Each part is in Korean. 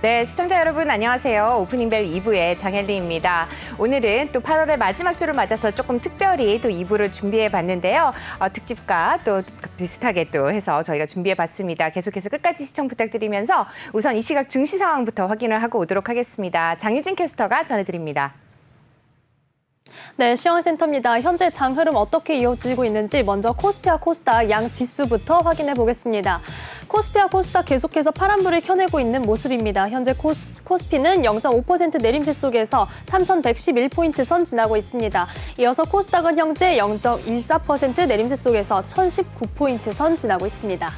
네, 시청자 여러분 안녕하세요. 오프닝벨 2부의 장혜리입니다. 오늘은 또 8월의 마지막 주를 맞아서 조금 특별히 또 2부를 준비해 봤는데요. 특집과 또 비슷하게 또 해서 저희가 준비해 봤습니다. 계속해서 끝까지 시청 부탁드리면서 우선 이 시각 증시 상황부터 확인을 하고 오도록 하겠습니다. 장유진 캐스터가 전해드립니다. 네, 시황센터입니다. 현재 장 흐름 어떻게 이어지고 있는지 먼저 코스피와 코스닥 양 지수부터 확인해 보겠습니다. 코스피와 코스닥 계속해서 파란불을 켜내고 있는 모습입니다. 현재 코스피는 0.5% 내림세 속에서 3,111포인트 선 지나고 있습니다. 이어서 코스닥은 현재 0.14% 내림세 속에서 1,019포인트 선 지나고 있습니다.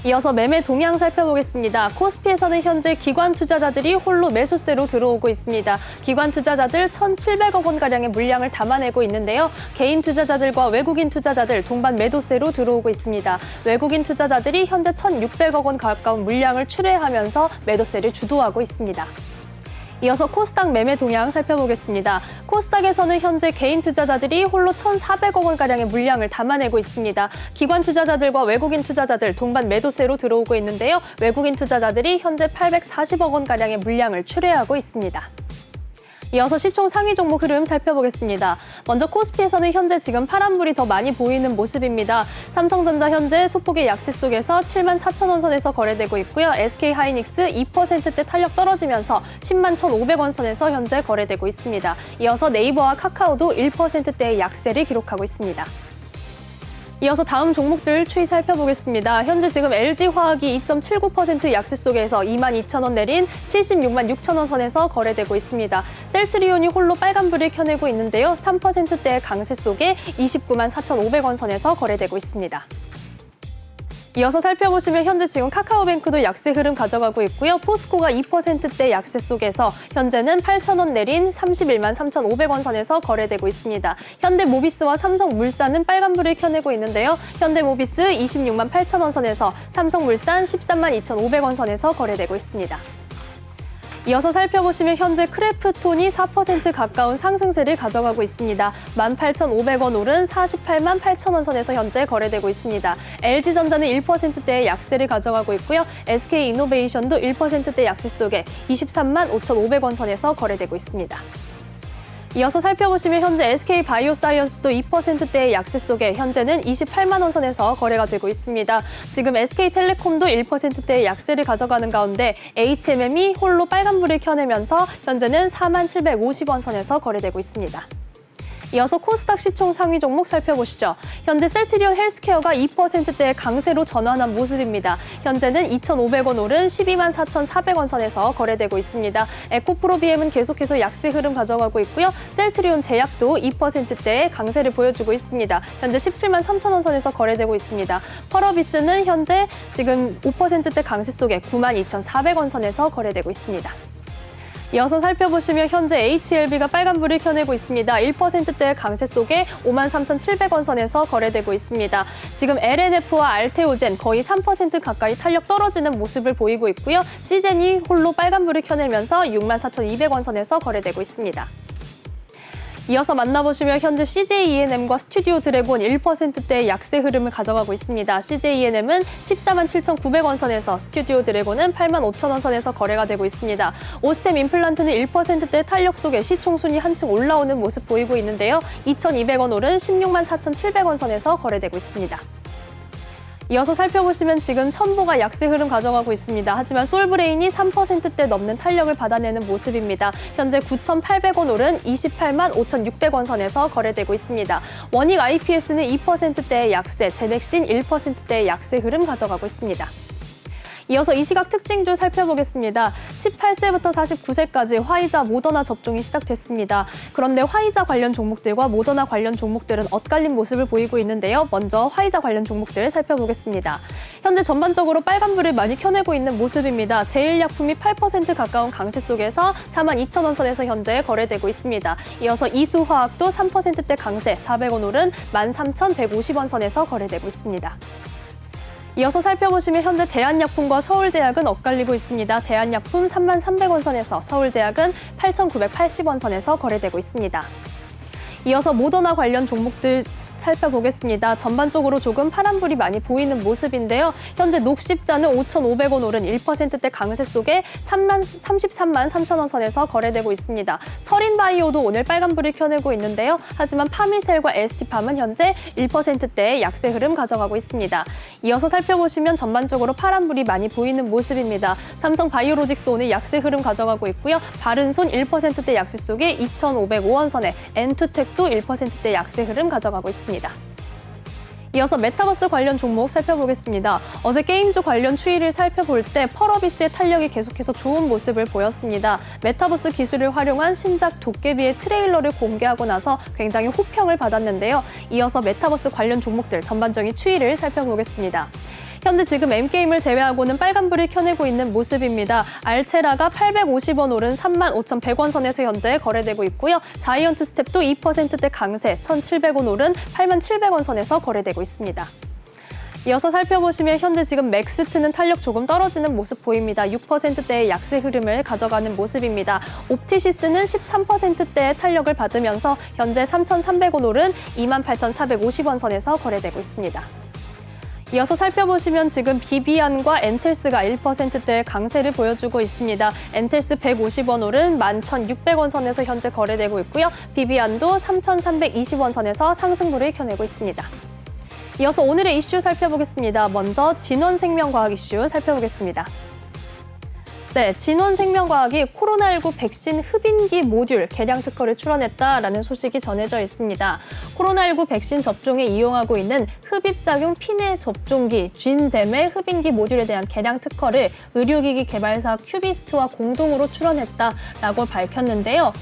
이어서 매매 동향 살펴보겠습니다. 코스피에서는 현재 기관 투자자들이 홀로 매수세로 들어오고 있습니다. 기관 투자자들 1,700억 원가량의 물량을 담아내고 있는데요. 개인 투자자들과 외국인 투자자들 동반 매도세로 들어오고 있습니다. 외국인 투자자들이 현재 1,600억 원 가까운 물량을 출회하면서 매도세를 주도하고 있습니다. 이어서 코스닥 매매 동향 살펴보겠습니다. 코스닥에서는 현재 개인 투자자들이 홀로 1,400억 원가량의 물량을 담아내고 있습니다. 기관 투자자들과 외국인 투자자들 동반 매도세로 들어오고 있는데요. 외국인 투자자들이 현재 840억 원가량의 물량을 출회하고 있습니다. 이어서 시총 상위 종목 흐름 살펴보겠습니다. 먼저 코스피에서는 현재 지금 파란불이 더 많이 보이는 모습입니다. 삼성전자 현재 소폭의 약세 속에서 74,000원 선에서 거래되고 있고요. SK하이닉스 2%대 탄력 떨어지면서 101,500원 선에서 현재 거래되고 있습니다. 이어서 네이버와 카카오도 1%대의 약세를 기록하고 있습니다. 이어서 다음 종목들 추이 살펴보겠습니다. 현재 지금 LG화학이 2.79% 약세 속에서 22,000원 내린 76만 6천원 선에서 거래되고 있습니다. 셀트리온이 홀로 빨간불을 켜내고 있는데요. 3%대의 강세 속에 29만 4,500원 선에서 거래되고 있습니다. 이어서 살펴보시면 현재 지금 카카오뱅크도 약세 흐름 가져가고 있고요. 포스코가 2%대 약세 속에서 현재는 8,000원 내린 31만 3,500원 선에서 거래되고 있습니다. 현대모비스와 삼성물산은 빨간불을 켜내고 있는데요. 현대모비스 26만 8,000원 선에서 삼성물산 13만 2,500원 선에서 거래되고 있습니다. 이어서 살펴보시면 현재 크래프톤이 4% 가까운 상승세를 가져가고 있습니다. 18,500원 오른 48만 8천원 선에서 현재 거래되고 있습니다. LG전자는 1%대의 약세를 가져가고 있고요. SK이노베이션도 1%대 약세 속에 23만 5,500원 선에서 거래되고 있습니다. 이어서 살펴보시면 현재 SK바이오사이언스도 2%대의 약세 속에 현재는 28만 원 선에서 거래가 되고 있습니다. 지금 SK텔레콤도 1%대의 약세를 가져가는 가운데 HMM이 홀로 빨간불을 켜내면서 현재는 4만 750원 선에서 거래되고 있습니다. 이어서 코스닥 시총 상위 종목 살펴보시죠. 현재 셀트리온 헬스케어가 2%대의 강세로 전환한 모습입니다. 현재는 2,500원 오른 12만 4,400원 선에서 거래되고 있습니다. 에코프로비엠은 계속해서 약세 흐름 가져가고 있고요. 셀트리온 제약도 2%대의 강세를 보여주고 있습니다. 현재 17만 3천원 선에서 거래되고 있습니다. 펄어비스는 현재 지금 5%대 강세 속에 9만 2,400원 선에서 거래되고 있습니다. 이어서 살펴보시면 현재 HLB가 빨간불을 켜내고 있습니다. 1%대의 강세 속에 5만 3,700원 선에서 거래되고 있습니다. 지금 LNF와 알테오젠 거의 3% 가까이 탄력 떨어지는 모습을 보이고 있고요. 시젠이 홀로 빨간불을 켜내면서 6만 4,200원 선에서 거래되고 있습니다. 이어서 만나보시면 현재 CJENM과 스튜디오 드래곤 1%대의 약세 흐름을 가져가고 있습니다. CJENM은 14만 7,900원 선에서 스튜디오 드래곤은 8만 5천원 선에서 거래가 되고 있습니다. 오스템 임플란트는 1%대 탄력 속에 시총순위 한층 올라오는 모습 보이고 있는데요. 2,200원 오른 16만 4,700원 선에서 거래되고 있습니다. 이어서 살펴보시면 지금 첨보가 약세 흐름 가져가고 있습니다. 하지만 솔브레인이 3%대 넘는 탄력을 받아내는 모습입니다. 현재 9,800원 오른 28만 5,600원 선에서 거래되고 있습니다. 원익 IPS는 2%대의 약세, 제넥신 1%대의 약세 흐름 가져가고 있습니다. 이어서 이 시각 특징주 살펴보겠습니다. 18세부터 49세까지 화이자, 모더나 접종이 시작됐습니다. 그런데 화이자 관련 종목들과 모더나 관련 종목들은 엇갈린 모습을 보이고 있는데요. 먼저 화이자 관련 종목들 살펴보겠습니다. 현재 전반적으로 빨간불을 많이 켜내고 있는 모습입니다. 제일약품이 8% 가까운 강세 속에서 4만 2천원 선에서 현재 거래되고 있습니다. 이어서 이수화학도 3%대 강세, 400원 오른 13,150원 선에서 거래되고 있습니다. 이어서 살펴보시면 현재 대한약품과 서울제약은 엇갈리고 있습니다. 대한약품 3만 300원 선에서 서울제약은 8,980원 선에서 거래되고 있습니다. 이어서 모더나 관련 종목들 살펴보겠습니다. 전반적으로 조금 파란불이 많이 보이는 모습인데요. 현재 녹십자는 5,500원 오른 1%대 강세 속에 33만 3천 원 선에서 거래되고 있습니다. 서린바이오도 오늘 빨간불을 켜내고 있는데요. 하지만 파미셀과 ST팜은 현재 1%대의 약세 흐름 가져가고 있습니다. 이어서 살펴보시면 전반적으로 파란불이 많이 보이는 모습입니다. 삼성바이오로직스 오늘 약세 흐름 가져가고 있고요. 바른손 1%대 약세 속에 2,505원 선에 엔투텍도 1%대 약세 흐름 가져가고 있습니다. 이어서 메타버스 관련 종목 살펴보겠습니다. 어제 게임주 관련 추이를 살펴볼 때 펄어비스의 탄력이 계속해서 좋은 모습을 보였습니다. 메타버스 기술을 활용한 신작 도깨비의 트레일러를 공개하고 나서 굉장히 호평을 받았는데요. 이어서 메타버스 관련 종목들 전반적인 추이를 살펴보겠습니다. 현재 지금 M게임을 제외하고는 빨간불을 켜내고 있는 모습입니다. 알체라가 850원 오른 35,100원 선에서 현재 거래되고 있고요. 자이언트 스텝도 2%대 강세 1,700원 오른 87,700원 선에서 거래되고 있습니다. 이어서 살펴보시면 현재 지금 맥스트는 탄력 조금 떨어지는 모습 보입니다. 6%대의 약세 흐름을 가져가는 모습입니다. 옵티시스는 13%대의 탄력을 받으면서 현재 3,300원 오른 28,450원 선에서 거래되고 있습니다. 이어서 살펴보시면 지금 비비안과 엔텔스가 1%대의 강세를 보여주고 있습니다. 엔텔스 150원 오른 11,600원 선에서 현재 거래되고 있고요. 비비안도 3,320원 선에서 상승불을 켜내고 있습니다. 이어서 오늘의 이슈 살펴보겠습니다. 먼저 진원생명과학 이슈 살펴보겠습니다. 네, 진원생명과학이 코로나19 백신 흡인기 모듈 개량 특허를 출원했다라는 소식이 전해져 있습니다. 코로나19 백신 접종에 이용하고 있는 흡입작용 피내 접종기 쥔댐의 흡인기 모듈에 대한 개량 특허를 의료기기 개발사 큐비스트와 공동으로 출원했다라고 밝혔는데요.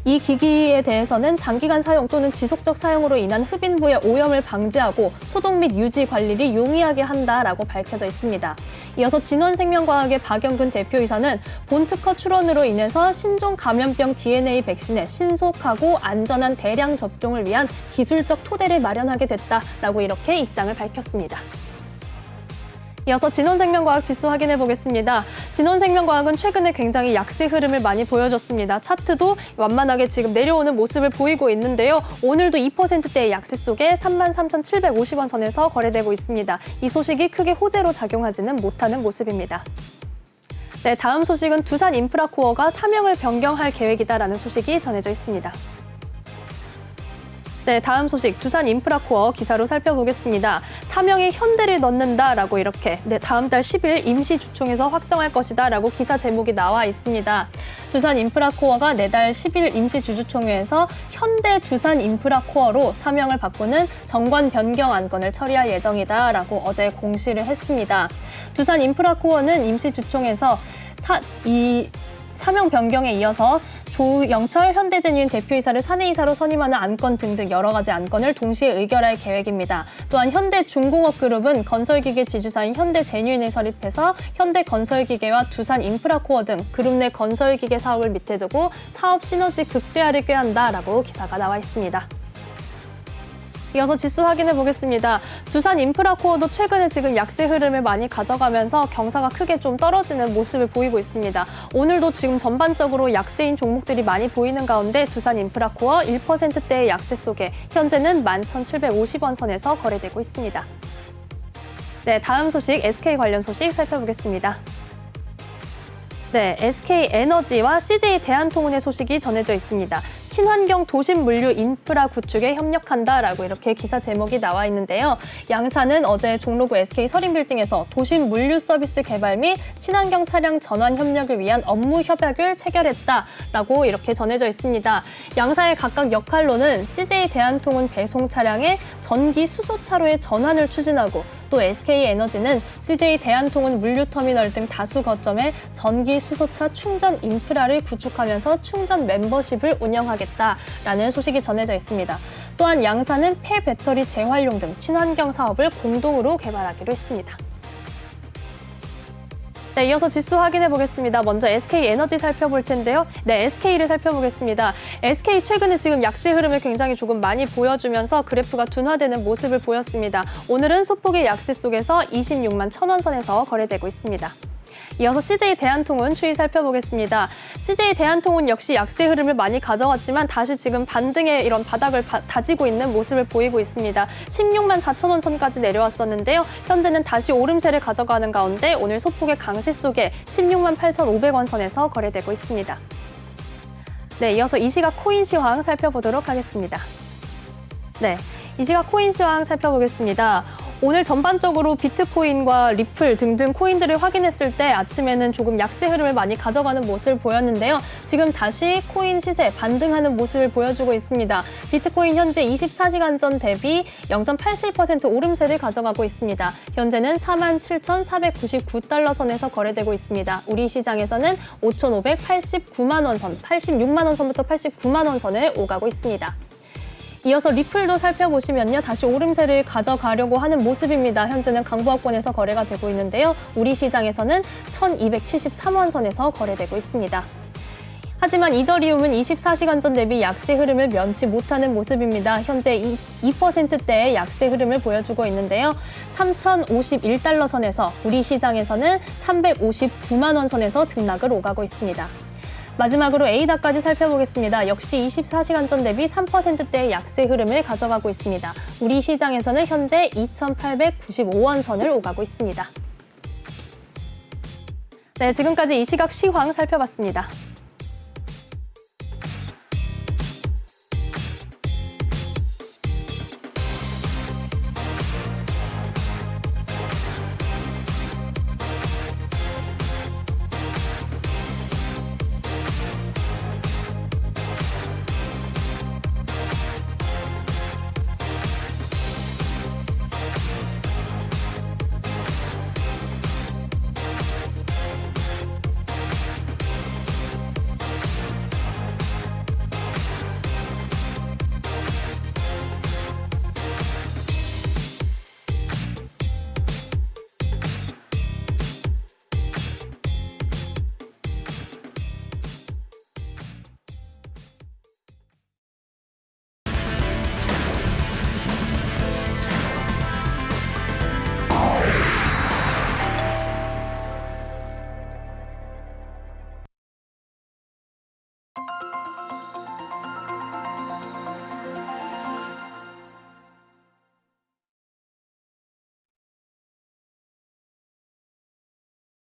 이 기기에 대해서는 장기간 사용 또는 지속적 사용으로 인한 흡인부의 오염을 방지하고 소독 및 유지 관리를 용이하게 한다라고 밝혀져 있습니다. 이어서 진원생명과학의 박영근 대표이사는 본 특허 출원으로 인해서 신종 감염병 DNA 백신의 신속하고 안전한 대량 접종을 위한 기술적 토대를 마련하게 됐다라고 이렇게 입장을 밝혔습니다. 이어서 진원생명과학 지수 확인해 보겠습니다. 진원생명과학은 최근에 굉장히 약세 흐름을 많이 보여줬습니다. 차트도 완만하게 지금 내려오는 모습을 보이고 있는데요. 오늘도 2%대의 약세 속에 33,750원 선에서 거래되고 있습니다. 이 소식이 크게 호재로 작용하지는 못하는 모습입니다. 네, 다음 소식은 두산인프라코어가 사명을 변경할 계획이다라는 소식이 전해져 있습니다. 네, 다음 소식 두산인프라코어 기사로 살펴보겠습니다. 사명에 현대를 넣는다라고 이렇게 다음 달 10일 임시주총에서 확정할 것이다라고 기사 제목이 나와 있습니다. 두산인프라코어가 내달 10일 임시주주총회에서 현대 두산인프라코어로 사명을 바꾸는 정관 변경 안건을 처리할 예정이다라고 어제 공시를 했습니다. 두산인프라코어는 임시주총에서 이 사명 변경에 이어서 조영철 현대제뉴인 대표이사를 사내이사로 선임하는 안건 등등 여러 가지 안건을 동시에 의결할 계획입니다. 또한 현대중공업그룹은 건설기계 지주사인 현대제뉴인을 설립해서 현대건설기계와 두산인프라코어 등 그룹 내 건설기계 사업을 밑에 두고 사업 시너지 극대화를 꾀한다라고 기사가 나와 있습니다. 이어서 지수 확인해 보겠습니다. 두산인프라코어도 최근에 지금 약세 흐름을 많이 가져가면서 경사가 크게 좀 떨어지는 모습을 보이고 있습니다. 오늘도 지금 전반적으로 약세인 종목들이 많이 보이는 가운데 두산인프라코어 1%대의 약세 속에 현재는 11,750원 선에서 거래되고 있습니다. 네, 다음 소식 SK 관련 소식 살펴보겠습니다. 네, SK에너지와 CJ대한통운의 소식이 전해져 있습니다. 친환경 도심 물류 인프라 구축에 협력한다라고 이렇게 기사 제목이 나와 있는데요. 양사는 어제 종로구 SK 서린빌딩에서 도심 물류 서비스 개발 및 친환경 차량 전환 협력을 위한 업무 협약을 체결했다라고 이렇게 전해져 있습니다. 양사의 각각 역할로는 CJ대한통운 배송 차량의 전기 수소차로의 전환을 추진하고 또 SK에너지는 CJ대한통운 물류터미널 등 다수 거점에 전기 수소차 충전 인프라를 구축하면서 충전 멤버십을 운영하겠다라는 소식이 전해져 있습니다. 또한 양사는 폐배터리 재활용 등 친환경 사업을 공동으로 개발하기로 했습니다. 네, 이어서 지수 확인해 보겠습니다. 먼저 SK에너지 살펴볼 텐데요. 네, SK를 살펴보겠습니다. SK 최근에 지금 약세 흐름을 굉장히 조금 많이 보여주면서 그래프가 둔화되는 모습을 보였습니다. 오늘은 소폭의 약세 속에서 26만 1,000원 선에서 거래되고 있습니다. 이어서 CJ 대한통운 추이 살펴보겠습니다. CJ 대한통운 역시 약세 흐름을 많이 가져왔지만 다시 지금 반등의 이런 바닥을 다지고 있는 모습을 보이고 있습니다. 16만 4천 원 선까지 내려왔었는데요. 현재는 다시 오름세를 가져가는 가운데 오늘 소폭의 강세 속에 16만 8,500원 선에서 거래되고 있습니다. 네, 이어서 이 시각 코인 시황 살펴보도록 하겠습니다. 네, 이 시각 코인 시황 살펴보겠습니다. 오늘 전반적으로 비트코인과 리플 등등 코인들을 확인했을 때 아침에는 조금 약세 흐름을 많이 가져가는 모습을 보였는데요. 지금 다시 코인 시세 반등하는 모습을 보여주고 있습니다. 비트코인 현재 24시간 전 대비 0.87% 오름세를 가져가고 있습니다. 현재는 47,499달러 선에서 거래되고 있습니다. 우리 시장에서는 5,589만 원 선, 86만 원 선부터 89만 원 선을 오가고 있습니다. 이어서 리플도 살펴보시면요. 다시 오름세를 가져가려고 하는 모습입니다. 현재는 강보합권에서 거래가 되고 있는데요. 우리 시장에서는 1,273원 선에서 거래되고 있습니다. 하지만 이더리움은 24시간 전 대비 약세 흐름을 면치 못하는 모습입니다. 현재 2%대의 약세 흐름을 보여주고 있는데요. 3,051달러 선에서 우리 시장에서는 359만 원 선에서 등락을 오가고 있습니다. 마지막으로 에이다까지 살펴보겠습니다. 역시 24시간 전 대비 3%대의 약세 흐름을 가져가고 있습니다. 우리 시장에서는 현재 2,895원 선을 오가고 있습니다. 네, 지금까지 이 시각 시황 살펴봤습니다.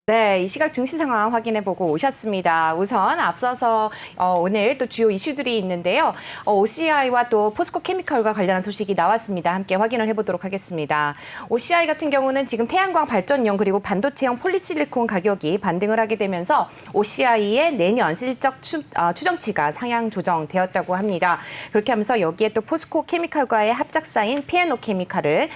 네, 이 시각 증시 상황 확인해보고 오셨습니다. 우선 앞서서 오늘 또 주요 이슈들이 있는데요. OCI와 또 포스코 케미컬과 관련한 소식이 나왔습니다. 함께 확인을 해보도록 하겠습니다. OCI 같은 경우는 지금 태양광 발전용 그리고 반도체용 폴리실리콘 가격이 반등을 하게 되면서 OCI의 내년 실적 추정치가 상향 조정되었다고 합니다. 그렇게 하면서 여기에 또 포스코 케미컬과의 합작사인 P&O 케미칼을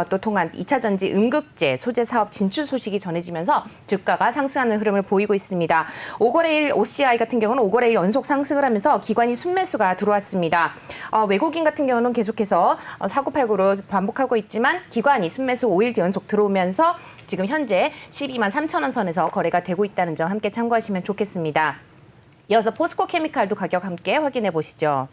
또 통한 2차 전지 음극재 소재 사업 진출 소식이 전해지면서 주가가 상승하는 흐름을 보이고 있습니다. 5거래일 OCI 같은 경우는 5거래일 연속 상승을 하면서 기관이 순매수가 들어왔습니다. 외국인 같은 경우는 계속해서 사고팔고로 반복하고 있지만 기관이 순매수 5일 연속 들어오면서 지금 현재 12만 3천 원 선에서 거래가 되고 있다는 점 함께 참고하시면 좋겠습니다. 이어서 포스코 케미칼도 가격 함께 확인해 보시죠.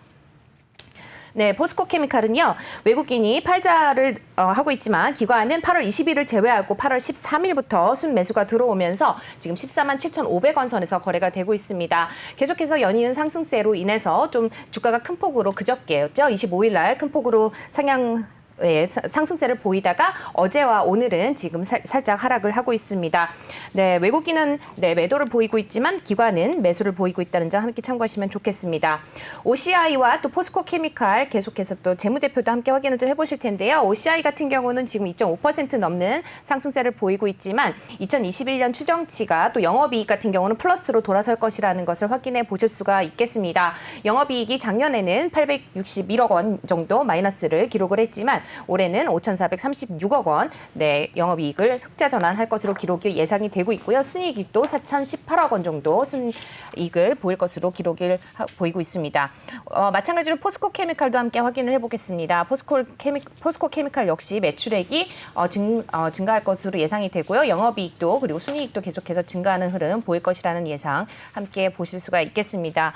네, 포스코 케미칼은요, 외국인이 팔자를 하고 있지만 기관은 8월 20일을 제외하고 8월 13일부터 순매수가 들어오면서 지금 14만 7,500원 선에서 거래가 되고 있습니다. 계속해서 연이은 상승세로 인해서 좀 주가가 큰 폭으로 그저께였죠. 25일 날 큰 폭으로 상승세를 보이다가 어제와 오늘은 지금 살짝 하락을 하고 있습니다. 네, 외국인은 매도를 보이고 있지만 기관은 매수를 보이고 있다는 점 함께 참고하시면 좋겠습니다. OCI와 또 포스코 케미칼 계속해서 또 재무제표도 함께 확인을 좀 해보실 텐데요. OCI 같은 경우는 지금 2.5% 넘는 상승세를 보이고 있지만 2021년 추정치가 또 영업이익 같은 경우는 플러스로 돌아설 것이라는 것을 확인해 보실 수가 있겠습니다. 영업이익이 작년에는 861억 원 정도 마이너스를 기록을 했지만 올해는 5,436억 원 영업이익을 흑자 전환할 것으로 기록이 예상이 되고 있고요. 순이익도 4,018억 원 정도 순이익을 보일 것으로 기록을 보이고 있습니다. 마찬가지로 포스코 케미칼도 함께 확인을 해보겠습니다. 포스코 케미칼 역시 매출액이 증가할 것으로 예상이 되고요. 영업이익도 그리고 순이익도 계속해서 증가하는 흐름 보일 것이라는 예상 함께 보실 수가 있겠습니다.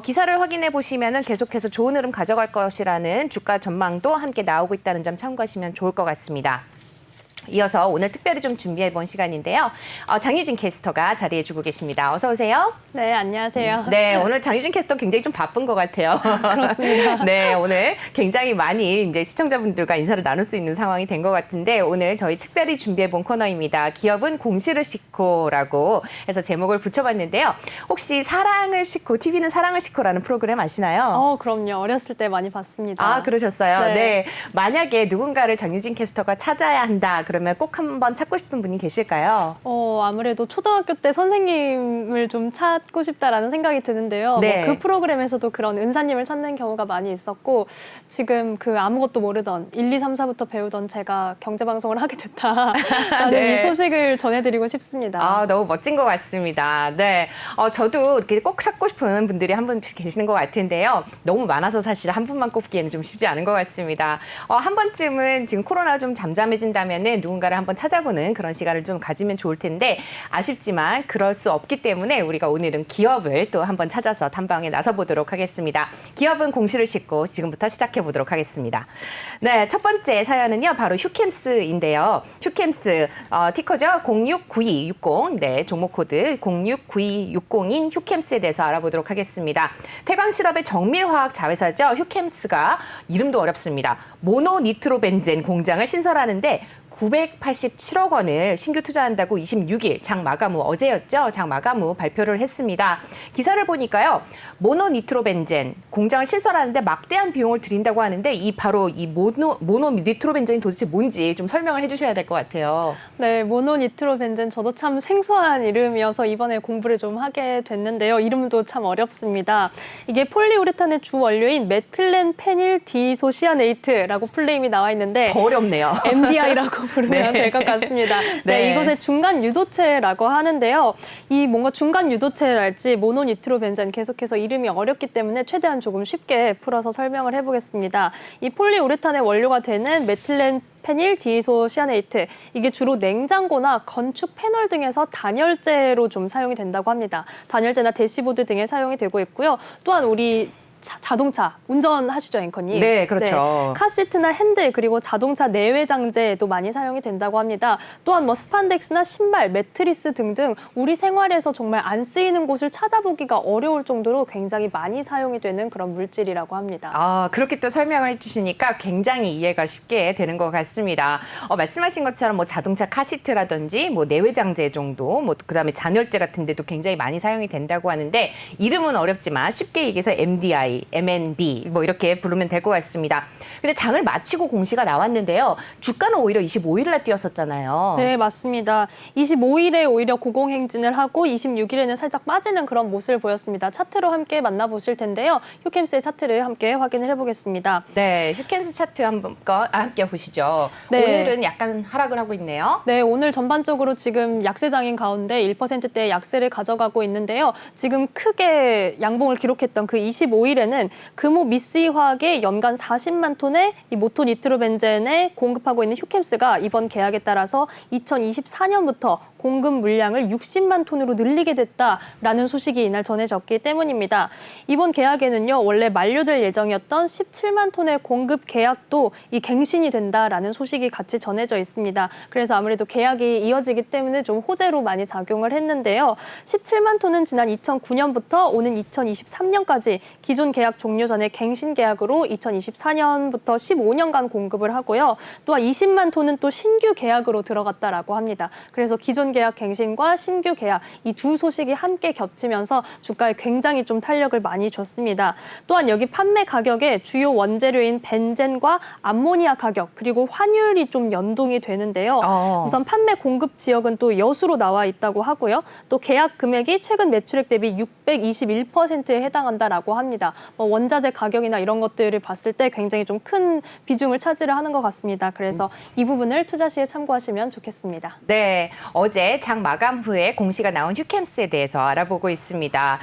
기사를 확인해 보시면은 계속해서 좋은 흐름 가져갈 것이라는 주가 전망도 함께 나오고 있다는 점 참고하시면 좋을 것 같습니다. 이어서 오늘 특별히 좀 준비해본 시간인데요. 장유진 캐스터가 자리해주고 계십니다. 어서 오세요. 네, 안녕하세요. 네, 오늘 장유진 캐스터 굉장히 좀 바쁜 것 같아요. 그렇습니다. 네, 오늘 굉장히 많이 이제 시청자분들과 인사를 나눌 수 있는 상황이 된 것 같은데 오늘 저희 특별히 준비해본 코너입니다. 기업은 공시를 싣고라고 해서 제목을 붙여봤는데요. 혹시 사랑을 싣고, TV는 사랑을 싣고라는 프로그램 아시나요? 그럼요. 어렸을 때 많이 봤습니다. 아, 그러셨어요? 네. 네. 만약에 누군가를 장유진 캐스터가 찾아야 한다, 그러면 꼭 한번 찾고 싶은 분이 계실까요? 아무래도 초등학교 때 선생님을 좀 찾고 싶다라는 생각이 드는데요. 네. 그 프로그램에서도 그런 은사님을 찾는 경우가 많이 있었고 지금 그 아무것도 모르던 1, 2, 3, 4부터 배우던 제가 경제방송을 하게 됐다라는 네. 이 소식을 전해드리고 싶습니다. 아, 너무 멋진 것 같습니다. 네. 저도 이렇게 꼭 찾고 싶은 분들이 한 분 계시는 것 같은데요. 너무 많아서 사실 한 분만 꼽기에는 좀 쉽지 않은 것 같습니다. 한 번쯤은 지금 코로나 좀 잠잠해진다면은 누군가를 한번 찾아보는 그런 시간을 좀 가지면 좋을 텐데 아쉽지만 그럴 수 없기 때문에 우리가 오늘은 기업을 또 한번 찾아서 탐방에 나서보도록 하겠습니다. 기업은 공시를 싣고 지금부터 시작해보도록 하겠습니다. 네, 첫 번째 사연은요. 바로 휴캠스인데요. 휴캠스 티커죠. 069260. 네, 종목 코드 069260인 휴캠스에 대해서 알아보도록 하겠습니다. 태광실업의 정밀화학 자회사죠. 휴캠스가 이름도 어렵습니다. 모노니트로벤젠 공장을 신설하는데 987억 원을 신규 투자한다고 26일 장 마감 후 어제였죠. 장 마감 후 발표를 했습니다. 기사를 보니까요. 모노니트로벤젠 공장을 신설하는데 막대한 비용을 들인다고 하는데 바로 이 모노니트로벤젠이 도대체 뭔지 좀 설명을 해주셔야 될 것 같아요. 네, 모노니트로벤젠 저도 참 생소한 이름이어서 이번에 공부를 좀 하게 됐는데요. 이름도 참 어렵습니다. 이게 폴리우레탄의 주 원료인 메틸렌 페닐 디소시아네이트라고 풀네임이 나와 있는데 더 어렵네요. MDI라고 부르면 네. 될 것 같습니다. 네, 네. 이것의 중간 유도체라고 하는데요. 이 뭔가 중간 유도체랄지 모노니트로벤젠 계속해서 이름이 어렵기 때문에 최대한 조금 쉽게 풀어서 설명을 해보겠습니다. 이 폴리우레탄의 원료가 되는 메틸렌 페닐 디소시아네이트 이게 주로 냉장고나 건축 패널 등에서 단열재로 좀 사용이 된다고 합니다. 단열재나 대시보드 등에 사용이 되고 있고요. 또한 우리 자동차 운전하시죠, 앵커님? 네, 그렇죠. 카시트나 핸들 그리고 자동차 내외장재에도 많이 사용이 된다고 합니다. 또한 뭐 스판덱스나 신발, 매트리스 등등 우리 생활에서 정말 안 쓰이는 곳을 찾아보기가 어려울 정도로 굉장히 많이 사용이 되는 그런 물질이라고 합니다. 아, 그렇게 또 설명을 해주시니까 굉장히 이해가 쉽게 되는 것 같습니다. 말씀하신 것처럼 뭐 자동차 카시트라든지 뭐 내외장재 정도, 뭐 그다음에 잔열재 같은 데도 굉장히 많이 사용이 된다고 하는데 이름은 어렵지만 쉽게 얘기해서 MDI, MNB 뭐 이렇게 부르면 될 것 같습니다. 근데 장을 마치고 공시가 나왔는데요. 주가는 오히려 25일 날 뛰었었잖아요. 네, 맞습니다. 25일에 오히려 고공행진을 하고 26일에는 살짝 빠지는 그런 모습을 보였습니다. 차트로 함께 만나보실 텐데요. 휴캠스의 차트를 함께 확인을 해보겠습니다. 네, 휴켄스 차트 함께 보시죠. 네. 오늘은 약간 하락을 하고 있네요. 네, 오늘 전반적으로 지금 약세장인 가운데 1%대의 약세를 가져가고 있는데요. 지금 크게 양봉을 기록했던 그 25일에는 금호 미쓰이 화학의 연간 40만 톤의 이 모토니트로벤젠에 공급하고 있는 휴캠스가 이번 계약에 따라서 2024년부터 공급 물량을 60만 톤으로 늘리게 됐다라는 소식이 이날 전해졌기 때문입니다. 이번 계약에는요, 원래 만료될 예정이었던 17만 톤의 공급 계약도 이 갱신이 된다라는 소식이 같이 전해져 있습니다. 그래서 아무래도 계약이 이어지기 때문에 좀 호재로 많이 작용을 했는데요. 17만 톤은 지난 2009년부터 오는 2023년까지 기존 계약 종료 전에 갱신 계약으로 2024년부터 15년간 공급을 하고요. 또한 20만 톤은 또 신규 계약으로 들어갔다라고 합니다. 그래서 기존 계약 갱신과 신규 계약 이 두 소식이 함께 겹치면서 주가에 굉장히 좀 탄력을 많이 줬습니다. 또한 여기 판매 가격에 주요 원재료인 벤젠과 암모니아 가격 그리고 환율이 좀 연동이 되는데요. 우선 판매 공급 지역은 또 여수로 나와 있다고 하고요. 또 계약 금액이 최근 매출액 대비 621%에 해당한다라고 합니다. 원자재 가격이나 이런 것들을 봤을 때 굉장히 좀 큰 비중을 차지를 하는 것 같습니다. 그래서 이 부분을 투자 시에 참고하시면 좋겠습니다. 네, 어제 어제 장 마감 후에 공시가 나온 휴캠스에 대해서 알아보고 있습니다.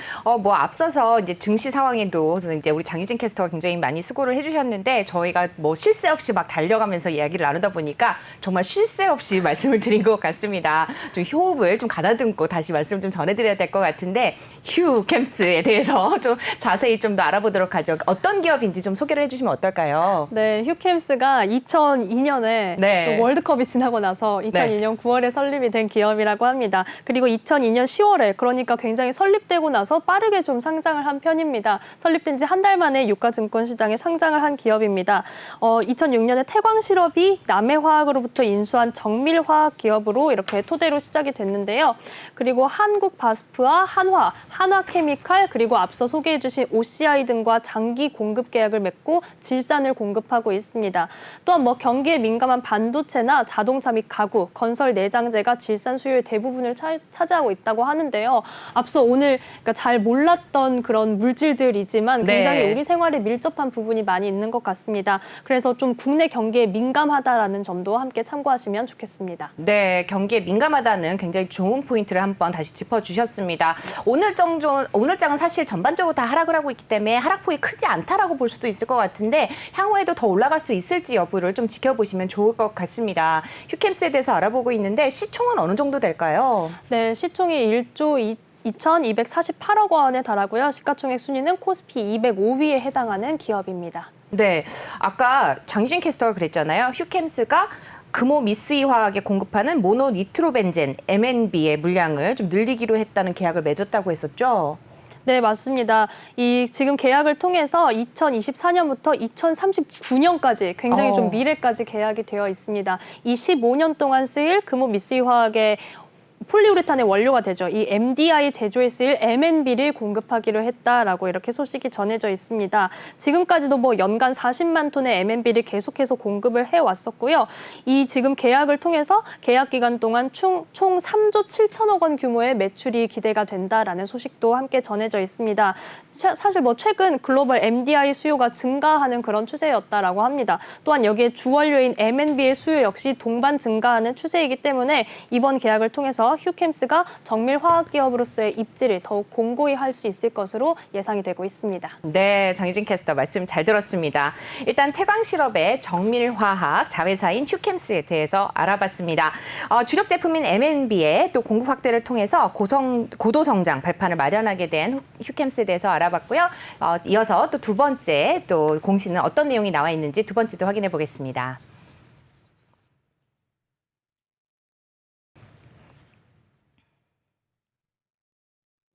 앞서서 이제 증시 상황에도 이제 우리 장유진 캐스터가 굉장히 많이 수고를 해주셨는데 저희가 쉴 새 없이 막 달려가면서 이야기를 나누다 보니까 정말 쉴 새 없이 말씀을 드린 것 같습니다. 좀 호흡을 좀 가다듬고 다시 말씀 좀 전해드려야 될 것 같은데 휴캠스에 대해서 좀 자세히 좀 더 알아보도록 하죠. 어떤 기업인지 좀 소개를 해주시면 어떨까요? 네, 휴캠스가 2002년에 네. 월드컵이 지나고 나서 2002년 9월에 설립이 된 기업이라고 합니다. 그리고 2002년 10월에 그러니까 굉장히 설립되고 나서 빠르게 좀 상장을 한 편입니다. 설립된 지 한 달 만에 유가증권 시장에 상장을 한 기업입니다. 2006년에 태광실업이 남해화학으로부터 인수한 정밀화학 기업으로 이렇게 토대로 시작이 됐는데요. 그리고 한국바스프와 한화, 한화케미칼 그리고 앞서 소개해 주신 OCI 등과 장기 공급 계약을 맺고 질산을 공급하고 있습니다. 또한 경기에 민감한 반도체나 자동차 및 가구, 건설 내장재가 질산 수요의 대부분을 차지하고 있다고 하는데요. 앞서 오늘 그러니까 잘 몰랐던 그런 물질들이지만 굉장히 네. 우리 생활에 밀접한 부분이 많이 있는 것 같습니다. 그래서 좀 국내 경기에 민감하다라는 점도 함께 참고하시면 좋겠습니다. 네, 경기에 민감하다는 굉장히 좋은 포인트를 한번 다시 짚어주셨습니다. 오늘 장은 사실 전반적으로 다 하락을 하고 있기 때문에 하락폭이 크지 않다라고 볼 수도 있을 것 같은데 향후에도 더 올라갈 수 있을지 여부를 좀 지켜보시면 좋을 것 같습니다. 휴캠스에 대해서 알아보고 있는데 시총은 어느 정도 될까요? 네, 시총이 1조 2,248억 원에 달하고요. 시가총액 순위는 코스피 205위에 해당하는 기업입니다. 네, 아까 장유진 캐스터가 그랬잖아요. 휴캠스가 금호 미쓰이 화학에 공급하는 모노니트로벤젠 MNB의 물량을 좀 늘리기로 했다는 계약을 맺었다고 했었죠. 네, 맞습니다. 지금 계약을 통해서 2024년부터 2039년까지 굉장히 좀 미래까지 계약이 되어 있습니다. 이 15년 동안 쓰일 금호 미쓰이 화학의 폴리우레탄의 원료가 되죠. 이 MDI 제조에 쓰일 MNB를 공급하기로 했다라고 이렇게 소식이 전해져 있습니다. 지금까지도 연간 40만 톤의 MNB를 계속해서 공급을 해왔었고요. 이 지금 계약을 통해서 계약 기간 동안 총 3조 7천억 원 규모의 매출이 기대가 된다라는 소식도 함께 전해져 있습니다. 사실 최근 글로벌 MDI 수요가 증가하는 그런 추세였다라고 합니다. 또한 여기에 주원료인 MNB의 수요 역시 동반 증가하는 추세이기 때문에 이번 계약을 통해서 휴캠스가 정밀화학 기업으로서의 입지를 더욱 공고히 할 수 있을 것으로 예상이 되고 있습니다. 네, 장유진 캐스터 말씀 잘 들었습니다. 일단 태광실업의 정밀화학 자회사인 휴캠스에 대해서 알아봤습니다. 주력 제품인 MNB의 또 공급 확대를 통해서 고도성장 발판을 마련하게 된 휴캠스에 대해서 알아봤고요. 이어서 또 두 번째 또 공시는 어떤 내용이 나와 있는지 두 번째도 확인해 보겠습니다.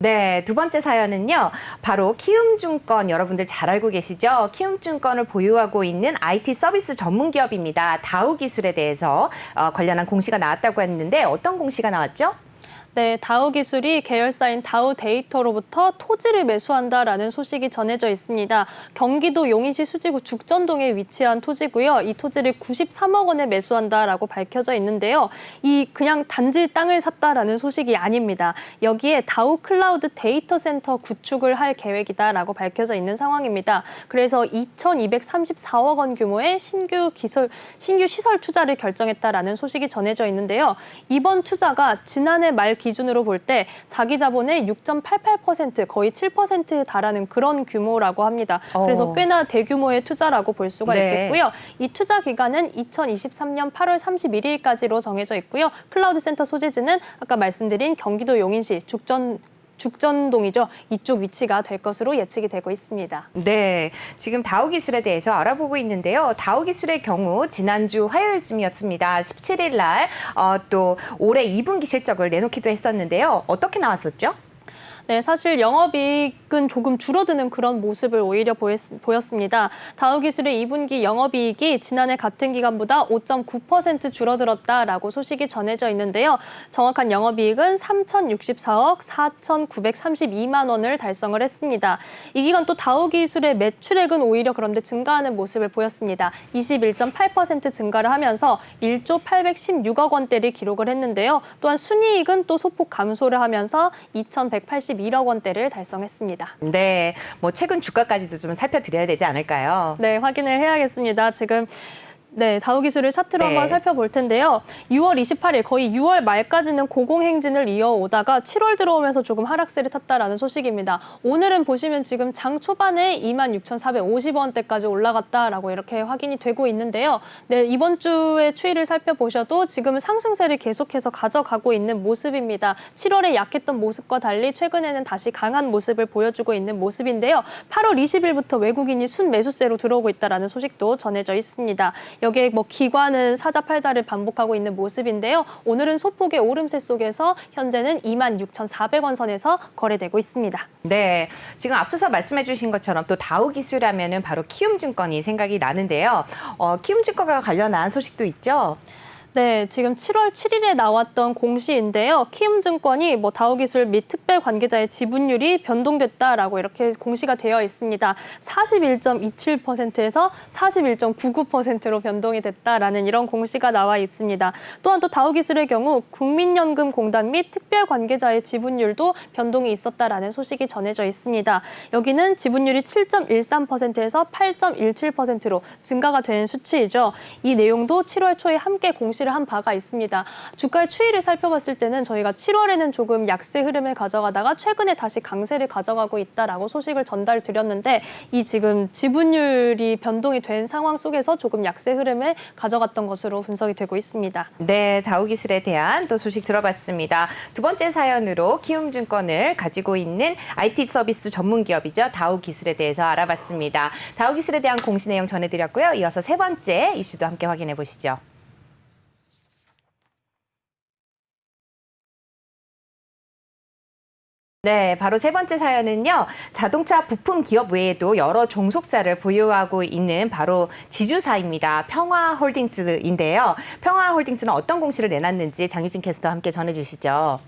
네, 두 번째 사연은요. 바로 키움증권 여러분들 잘 알고 계시죠? 키움증권을 보유하고 있는 IT 서비스 전문 기업입니다. 다우기술에 대해서 관련한 공시가 나왔다고 했는데 어떤 공시가 나왔죠? 네, 다우기술이 계열사인 다우데이터로부터 토지를 매수한다라는 소식이 전해져 있습니다. 경기도 용인시 수지구 죽전동에 위치한 토지고요. 이 토지를 93억 원에 매수한다라고 밝혀져 있는데요. 그냥 단지 땅을 샀다라는 소식이 아닙니다. 여기에 다우 클라우드 데이터 센터 구축을 할 계획이다라고 밝혀져 있는 상황입니다. 그래서 2,234억 원 규모의 신규 시설 투자를 결정했다라는 소식이 전해져 있는데요. 이번 투자가 지난해 말 기준으로 볼 때 자기 자본의 6.88% 거의 7%에 달하는 그런 규모라고 합니다. 그래서 꽤나 대규모의 투자라고 볼 수가 있겠고요. 이 투자 기간은 2023년 8월 31일까지로 정해져 있고요. 클라우드 센터 소재지는 아까 말씀드린 경기도 용인시 죽전동이죠. 이쪽 위치가 될 것으로 예측이 되고 있습니다. 네, 지금 다우기술에 대해서 알아보고 있는데요. 다우기술의 경우 지난주 화요일쯤이었습니다. 17일 날 또 올해 2분기 실적을 내놓기도 했었는데요. 어떻게 나왔었죠? 네, 사실 영업이익은 조금 줄어드는 그런 모습을 오히려 보였습니다. 다우기술의 2분기 영업이익이 지난해 같은 기간보다 5.9% 줄어들었다라고 소식이 전해져 있는데요. 정확한 영업이익은 3,064억 4,932만 원을 달성을 했습니다. 이 기간 또 다우기술의 매출액은 오히려 그런데 증가하는 모습을 보였습니다. 21.8% 증가를 하면서 1조 816억 원대를 기록을 했는데요. 또한 순이익은 또 소폭 감소를 하면서 2,181억 원대를 달성했습니다. 네, 최근 주가까지도 좀 살펴드려야 되지 않을까요? 네, 확인을 해야겠습니다. 지금 네, 다우기술을 차트로 네. 한번 살펴볼 텐데요. 6월 28일, 거의 6월 말까지는 고공행진을 이어오다가 7월 들어오면서 조금 하락세를 탔다라는 소식입니다. 오늘은 보시면 지금 장 초반에 26,450원대까지 올라갔다라고 이렇게 확인이 되고 있는데요. 네, 이번 주의 추이를 살펴보셔도 지금은 상승세를 계속해서 가져가고 있는 모습입니다. 7월에 약했던 모습과 달리 최근에는 다시 강한 모습을 보여주고 있는 모습인데요. 8월 20일부터 외국인이 순매수세로 들어오고 있다라는 소식도 전해져 있습니다. 여기에 뭐 기관은 사자팔자를 반복하고 있는 모습인데요. 오늘은 소폭의 오름세 속에서 현재는 26,400원 선에서 거래되고 있습니다. 네, 지금 앞서서 말씀해 주신 것처럼 또 다우기술 하면은 바로 키움증권이 생각이 나는데요. 키움증권과 관련한 소식도 있죠? 네, 지금 7월 7일에 나왔던 공시인데요. 키움증권이 뭐 다우기술 및 특별 관계자의 지분율이 변동됐다라고 이렇게 공시가 되어 있습니다. 41.27%에서 41.99%로 변동이 됐다라는 이런 공시가 나와 있습니다. 또한 또 다우기술의 경우 국민연금공단 및 특별 관계자의 지분율도 변동이 있었다라는 소식이 전해져 있습니다. 여기는 지분율이 7.13%에서 8.17%로 증가가 되는 수치이죠. 이 내용도 7월 초에 함께 공시를 한 바가 있습니다. 주가의 추이를 살펴봤을 때는 저희가 7월에는 조금 약세 흐름을 가져가다가 최근에 다시 강세를 가져가고 있다라고 소식을 전달드렸는데 이 지금 지분율이 변동이 된 상황 속에서 조금 약세 흐름을 가져갔던 것으로 분석이 되고 있습니다. 네, 다우기술에 대한 또 소식 들어봤습니다. 두 번째 사연으로 키움증권을 가지고 있는 IT 서비스 전문 기업이죠. 다우기술에 대해서 알아봤습니다. 다우기술에 대한 공시 내용 전해드렸고요. 이어서 세 번째 이슈도 함께 확인해 보시죠. 네, 바로 세 번째 사연은요. 자동차 부품 기업 외에도 여러 종속사를 보유하고 있는 바로 지주사입니다. 평화홀딩스인데요. 평화홀딩스는 어떤 공시를 내놨는지 장유진 캐스터와 함께 전해주시죠.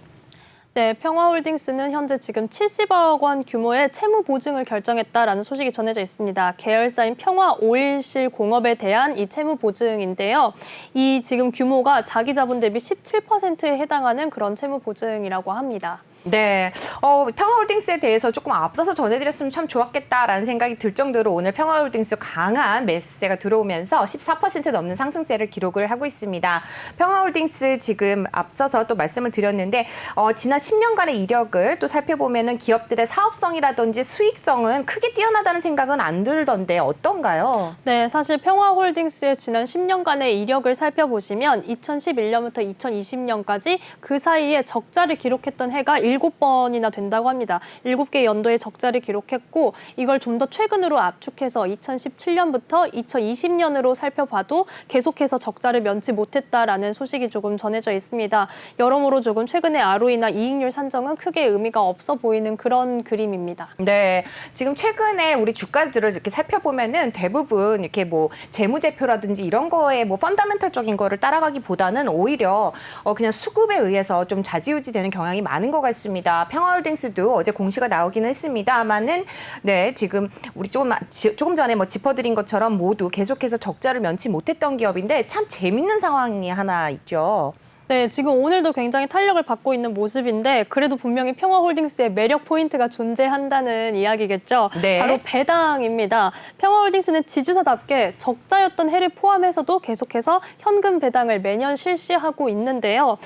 네, 평화홀딩스는 현재 지금 70억 원 규모의 채무 보증을 결정했다라는 소식이 전해져 있습니다. 계열사인 평화오일실 공업에 대한 이 채무 보증인데요. 이 지금 규모가 자기 자본 대비 17%에 해당하는 그런 채무 보증이라고 합니다. 네, 평화홀딩스에 대해서 조금 앞서서 전해드렸으면 참 좋았겠다라는 생각이 들 정도로 오늘 평화홀딩스 강한 매수세가 들어오면서 14% 넘는 상승세를 기록을 하고 있습니다. 평화홀딩스 지금 앞서서 또 말씀을 드렸는데 지난 10년간의 이력을 또 살펴보면은 기업들의 사업성이라든지 수익성은 크게 뛰어나다는 생각은 안 들던데 어떤가요? 네, 사실 평화홀딩스의 지난 10년간의 이력을 살펴보시면 2011년부터 2020년까지 그 사이에 적자를 기록했던 해가 7번이나 된다고 합니다. 7개 연도의 적자를 기록했고 이걸 좀 더 최근으로 압축해서 2017년부터 2020년으로 살펴봐도 계속해서 적자를 면치 못했다라는 소식이 조금 전해져 있습니다. 여러모로 조금 최근에 ROE나 이익률 산정은 크게 의미가 없어 보이는 그런 그림입니다. 네, 지금 최근에 우리 주가들을 이렇게 살펴보면은 대부분 이렇게 뭐 재무제표라든지 이런 거에 뭐 펀더멘털적인 거를 따라가기보다는 오히려 그냥 수급에 의해서 좀 좌지우지되는 경향이 많은 것 같습니다. 평화홀딩스도 어제 공시가 나오기는 했습니다만은 네, 지금 우리 조금 전에 뭐 짚어드린 것처럼 모두 계속해서 적자를 면치 못했던 기업인데 참 재밌는 상황이 하나 있죠. 네, 지금 오늘도 굉장히 탄력을 받고 있는 모습인데 그래도 분명히 평화홀딩스의 매력 포인트가 존재한다는 이야기겠죠. 네. 바로 배당입니다. 평화홀딩스는 지주사답게 적자였던 해를 포함해서도 계속해서 현금 배당을 매년 실시하고 있는데요.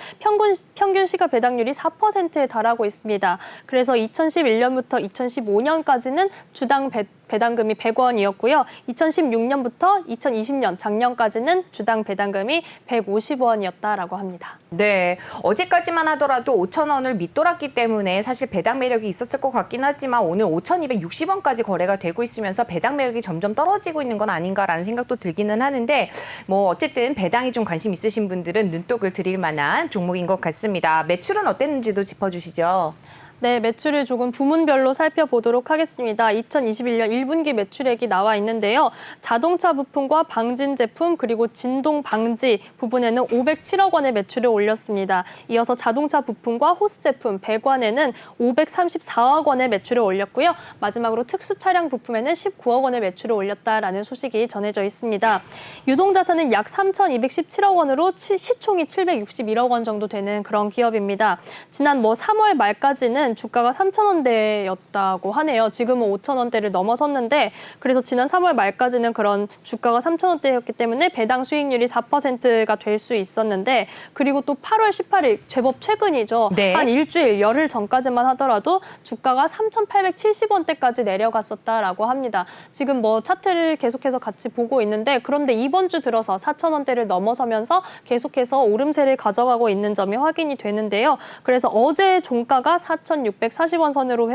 평균 시가 배당률이 4%에 달하고 있습니다. 그래서 2011년부터 2015년까지는 주당 배당금이 100원이었고요. 2016년부터 2020년 작년까지는 주당 배당금이 150원이었다라고 합니다. 네, 어제까지만 하더라도 5,000원을 밑돌았기 때문에 사실 배당 매력이 있었을 것 같긴 하지만 오늘 5,260원까지 거래가 되고 있으면서 배당 매력이 점점 떨어지고 있는 건 아닌가라는 생각도 들기는 하는데 뭐 어쨌든 배당이 좀 관심 있으신 분들은 눈독을 들일 만한 종목인 것 같습니다. 매출은 어땠는지도 짚어주시죠. 네, 매출을 조금 부문별로 살펴보도록 하겠습니다. 2021년 1분기 매출액이 나와 있는데요. 자동차 부품과 방진 제품 그리고 진동 방지 부분에는 507억 원의 매출을 올렸습니다. 이어서 자동차 부품과 호스 제품, 배관에는 534억 원의 매출을 올렸고요. 마지막으로 특수 차량 부품에는 19억 원의 매출을 올렸다라는 소식이 전해져 있습니다. 유동자산은 약 3,217억 원으로 시총이 761억 원 정도 되는 그런 기업입니다. 지난 3월 말까지는 때는 주가가 3,000원대였다고 하네요. 지금은 5,000원대를 넘어섰는데 그래서 지난 3월 말까지는 그런 주가가 3,000원대였기 때문에 배당 수익률이 4%가 될 수 있었는데 그리고 또 8월 18일 제법 최근이죠. 네. 한 일주일 열흘 전까지만 하더라도 주가가 3,870원대까지 내려갔었다라고 합니다. 지금 뭐 차트를 계속해서 같이 보고 있는데 그런데 이번 주 들어서 4,000원대를 넘어서면서 계속해서 오름세를 가져가고 있는 점이 확인이 되는데요. 그래서 어제 종가가 4,640원 선으로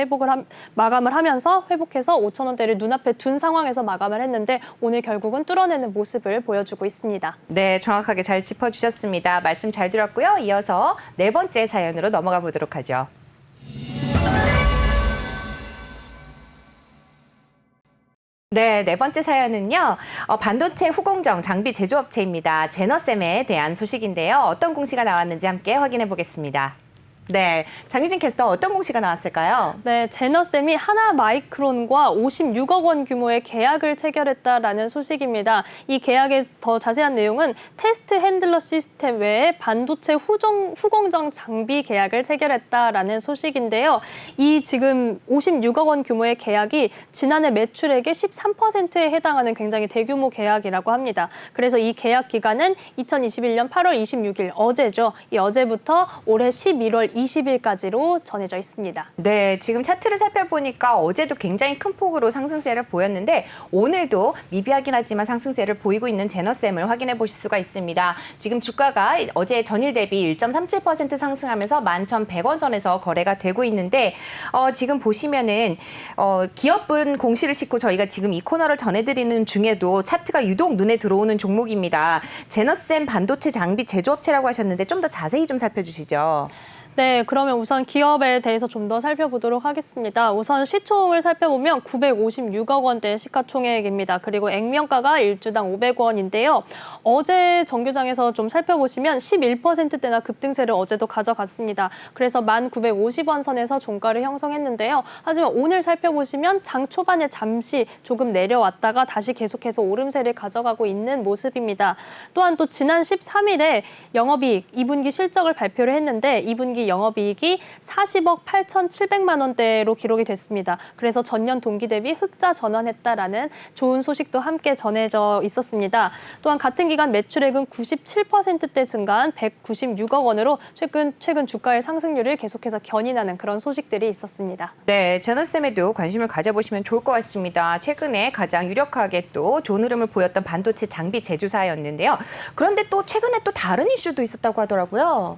마감을 하면서 회복해서 5,000원대를 눈앞에 둔 상황에서 마감을 했는데 오늘 결국은 뚫어내는 모습을 보여주고 있습니다. 네, 정확하게 잘 짚어주셨습니다. 말씀 잘 들었고요. 이어서 네 번째 사연으로 넘어가 보도록 하죠. 네, 네 번째 사연은요. 반도체 후공정 장비 제조업체입니다. 제너셈에 대한 소식인데요. 어떤 공시가 나왔는지 함께 확인해 보겠습니다. 네, 장유진 캐스터 어떤 공시가 나왔을까요? 네, 제너셈이 하나마이크론과 56억 원 규모의 계약을 체결했다라는 소식입니다. 이 계약의 더 자세한 내용은 테스트 핸들러 시스템 외에 반도체 후공정 장비 계약을 체결했다라는 소식인데요. 이 지금 56억 원 규모의 계약이 지난해 매출액의 13%에 해당하는 굉장히 대규모 계약이라고 합니다. 그래서 이 계약 기간은 2021년 8월 26일 어제죠. 이 어제부터 올해 11월 20일까지로 전해져 있습니다. 네, 지금 차트를 살펴보니까 어제도 굉장히 큰 폭으로 상승세를 보였는데 오늘도 미비하긴 하지만 상승세를 보이고 있는 제너셈을 확인해 보실 수가 있습니다. 지금 주가가 어제 전일 대비 1.37% 상승하면서 11,100원 선에서 거래가 되고 있는데 지금 보시면은 기업분 공시를 싣고 저희가 지금 이 코너를 전해드리는 중에도 차트가 유독 눈에 들어오는 종목입니다. 제너셈 반도체 장비 제조업체라고 하셨는데 좀 더 자세히 좀 살펴주시죠. 네, 그러면 우선 기업에 대해서 좀 더 살펴보도록 하겠습니다. 우선 시총을 살펴보면 956억 원대 시가총액입니다. 그리고 액면가가 1주당 500원인데요. 어제 정규장에서 좀 살펴보시면 11%대나 급등세를 어제도 가져갔습니다. 그래서 1,950원 선에서 종가를 형성했는데요. 하지만 오늘 살펴보시면 장 초반에 잠시 조금 내려왔다가 다시 계속해서 오름세를 가져가고 있는 모습입니다. 또한 또 지난 13일에 영업이익 2분기 실적을 발표를 했는데 2분기 영업이익이 40억 8,700만 원대로 기록이 됐습니다. 그래서 전년 동기 대비 흑자 전환했다라는 좋은 소식도 함께 전해져 있었습니다. 또한 같은 기간 매출액은 97%대 증가한 196억 원으로 최근 주가의 상승률을 계속해서 견인하는 그런 소식들이 있었습니다. 네, 제너셈에도 관심을 가져보시면 좋을 것 같습니다. 최근에 가장 유력하게 또 좋은 흐름을 보였던 반도체 장비 제조사였는데요. 그런데 또 최근에 또 다른 이슈도 있었다고 하더라고요.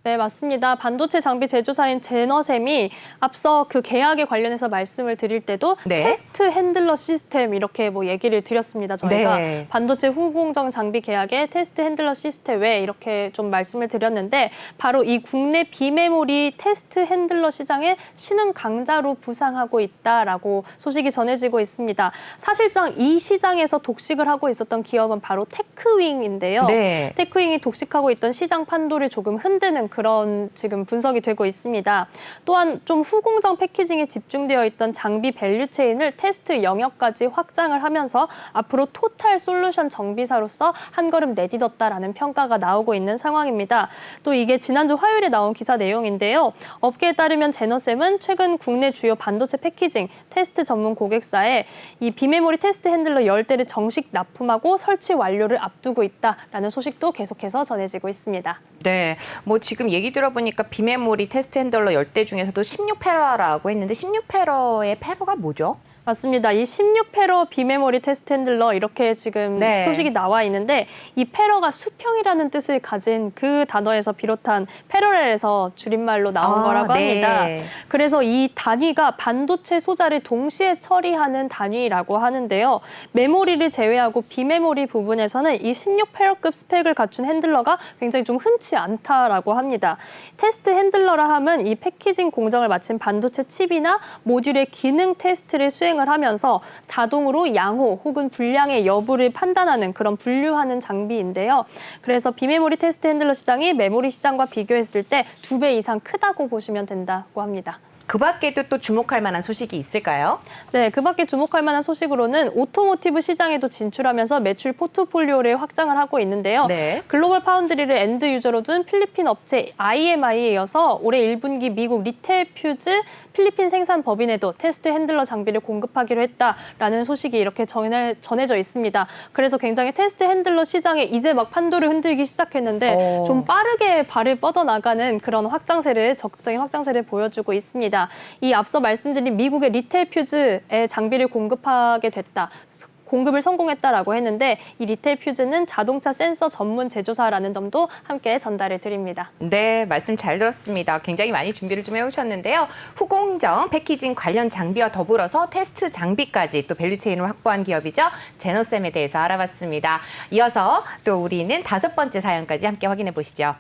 네, 맞습니다. 반도체 장비 제조사인 제너셈이 앞서 그 계약에 관련해서 말씀을 드릴 때도 네. 테스트 핸들러 시스템 이렇게 뭐 얘기를 드렸습니다. 저희가 네. 반도체 후공정 장비 계약에 테스트 핸들러 시스템 외 이렇게 좀 말씀을 드렸는데 바로 이 국내 비메모리 테스트 핸들러 시장의 신흥 강자로 부상하고 있다라고 소식이 전해지고 있습니다. 사실상 이 시장에서 독식을 하고 있었던 기업은 바로 테크윙인데요. 네. 테크윙이 독식하고 있던 시장 판도를 조금 흔드는 그런 지금 분석이 되고 있습니다. 또한 좀 후공정 패키징에 집중되어 있던 장비 밸류체인을 테스트 영역까지 확장을 하면서 앞으로 토탈 솔루션 정비사로서 한 걸음 내딛었다라는 평가가 나오고 있는 상황입니다. 또 이게 지난주 화요일에 나온 기사 내용인데요. 업계에 따르면 제너셈은 최근 국내 주요 반도체 패키징 테스트 전문 고객사에 이 비메모리 테스트 핸들러 10대를 정식 납품하고 설치 완료를 앞두고 있다라는 소식도 계속해서 전해지고 있습니다. 네, 뭐 지금 얘기 들어보니까 비메모리 테스트 핸들러 10대 중에서도 16페라라고 했는데 16페라의 페라가 뭐죠? 맞습니다. 이 16페러 비메모리 테스트 핸들러 이렇게 지금 네. 소식이 나와 있는데 이 페러가 수평이라는 뜻을 가진 그 단어에서 비롯한 패러렐에서 줄임말로 나온 거라고 네. 합니다. 그래서 이 단위가 반도체 소자를 동시에 처리하는 단위라고 하는데요. 메모리를 제외하고 비메모리 부분에서는 이 16페러급 스펙을 갖춘 핸들러가 굉장히 좀 흔치 않다라고 합니다. 테스트 핸들러라 함은 이 패키징 공정을 마친 반도체 칩이나 모듈의 기능 테스트를 수행을 하면서 자동으로 양호 혹은 불량의 여부를 판단하는 그런 분류하는 장비인데요. 그래서 비메모리 테스트 핸들러 시장이 메모리 시장과 비교했을 때 2배 이상 크다고 보시면 된다고 합니다. 그 밖에도 또 주목할 만한 소식이 있을까요? 네, 그 밖에 주목할 만한 소식으로는 오토모티브 시장에도 진출하면서 매출 포트폴리오를 확장을 하고 있는데요. 네. 글로벌 파운드리를 엔드 유저로 둔 필리핀 업체 IMI에 이어서 올해 1분기 미국 리테일 퓨즈 필리핀 생산 법인에도 테스트 핸들러 장비를 공급하기로 했다라는 소식이 이렇게 전해져 있습니다. 그래서 굉장히 테스트 핸들러 시장에 이제 막 판도를 흔들기 시작했는데 좀 빠르게 발을 뻗어나가는 그런 적극적인 확장세를 보여주고 있습니다. 이 앞서 말씀드린 미국의 리테일 퓨즈에 장비를 공급하게 됐다. 공급을 성공했다라고 했는데 이 리테일 퓨즈는 자동차 센서 전문 제조사라는 점도 함께 전달을 드립니다. 네, 말씀 잘 들었습니다. 굉장히 많이 준비를 좀 해오셨는데요. 후공정, 패키징 관련 장비와 더불어서 테스트 장비까지 또 밸류체인을 확보한 기업이죠. 제노셈에 대해서 알아봤습니다. 이어서 또 우리는 5번째 사연까지 함께 확인해 보시죠.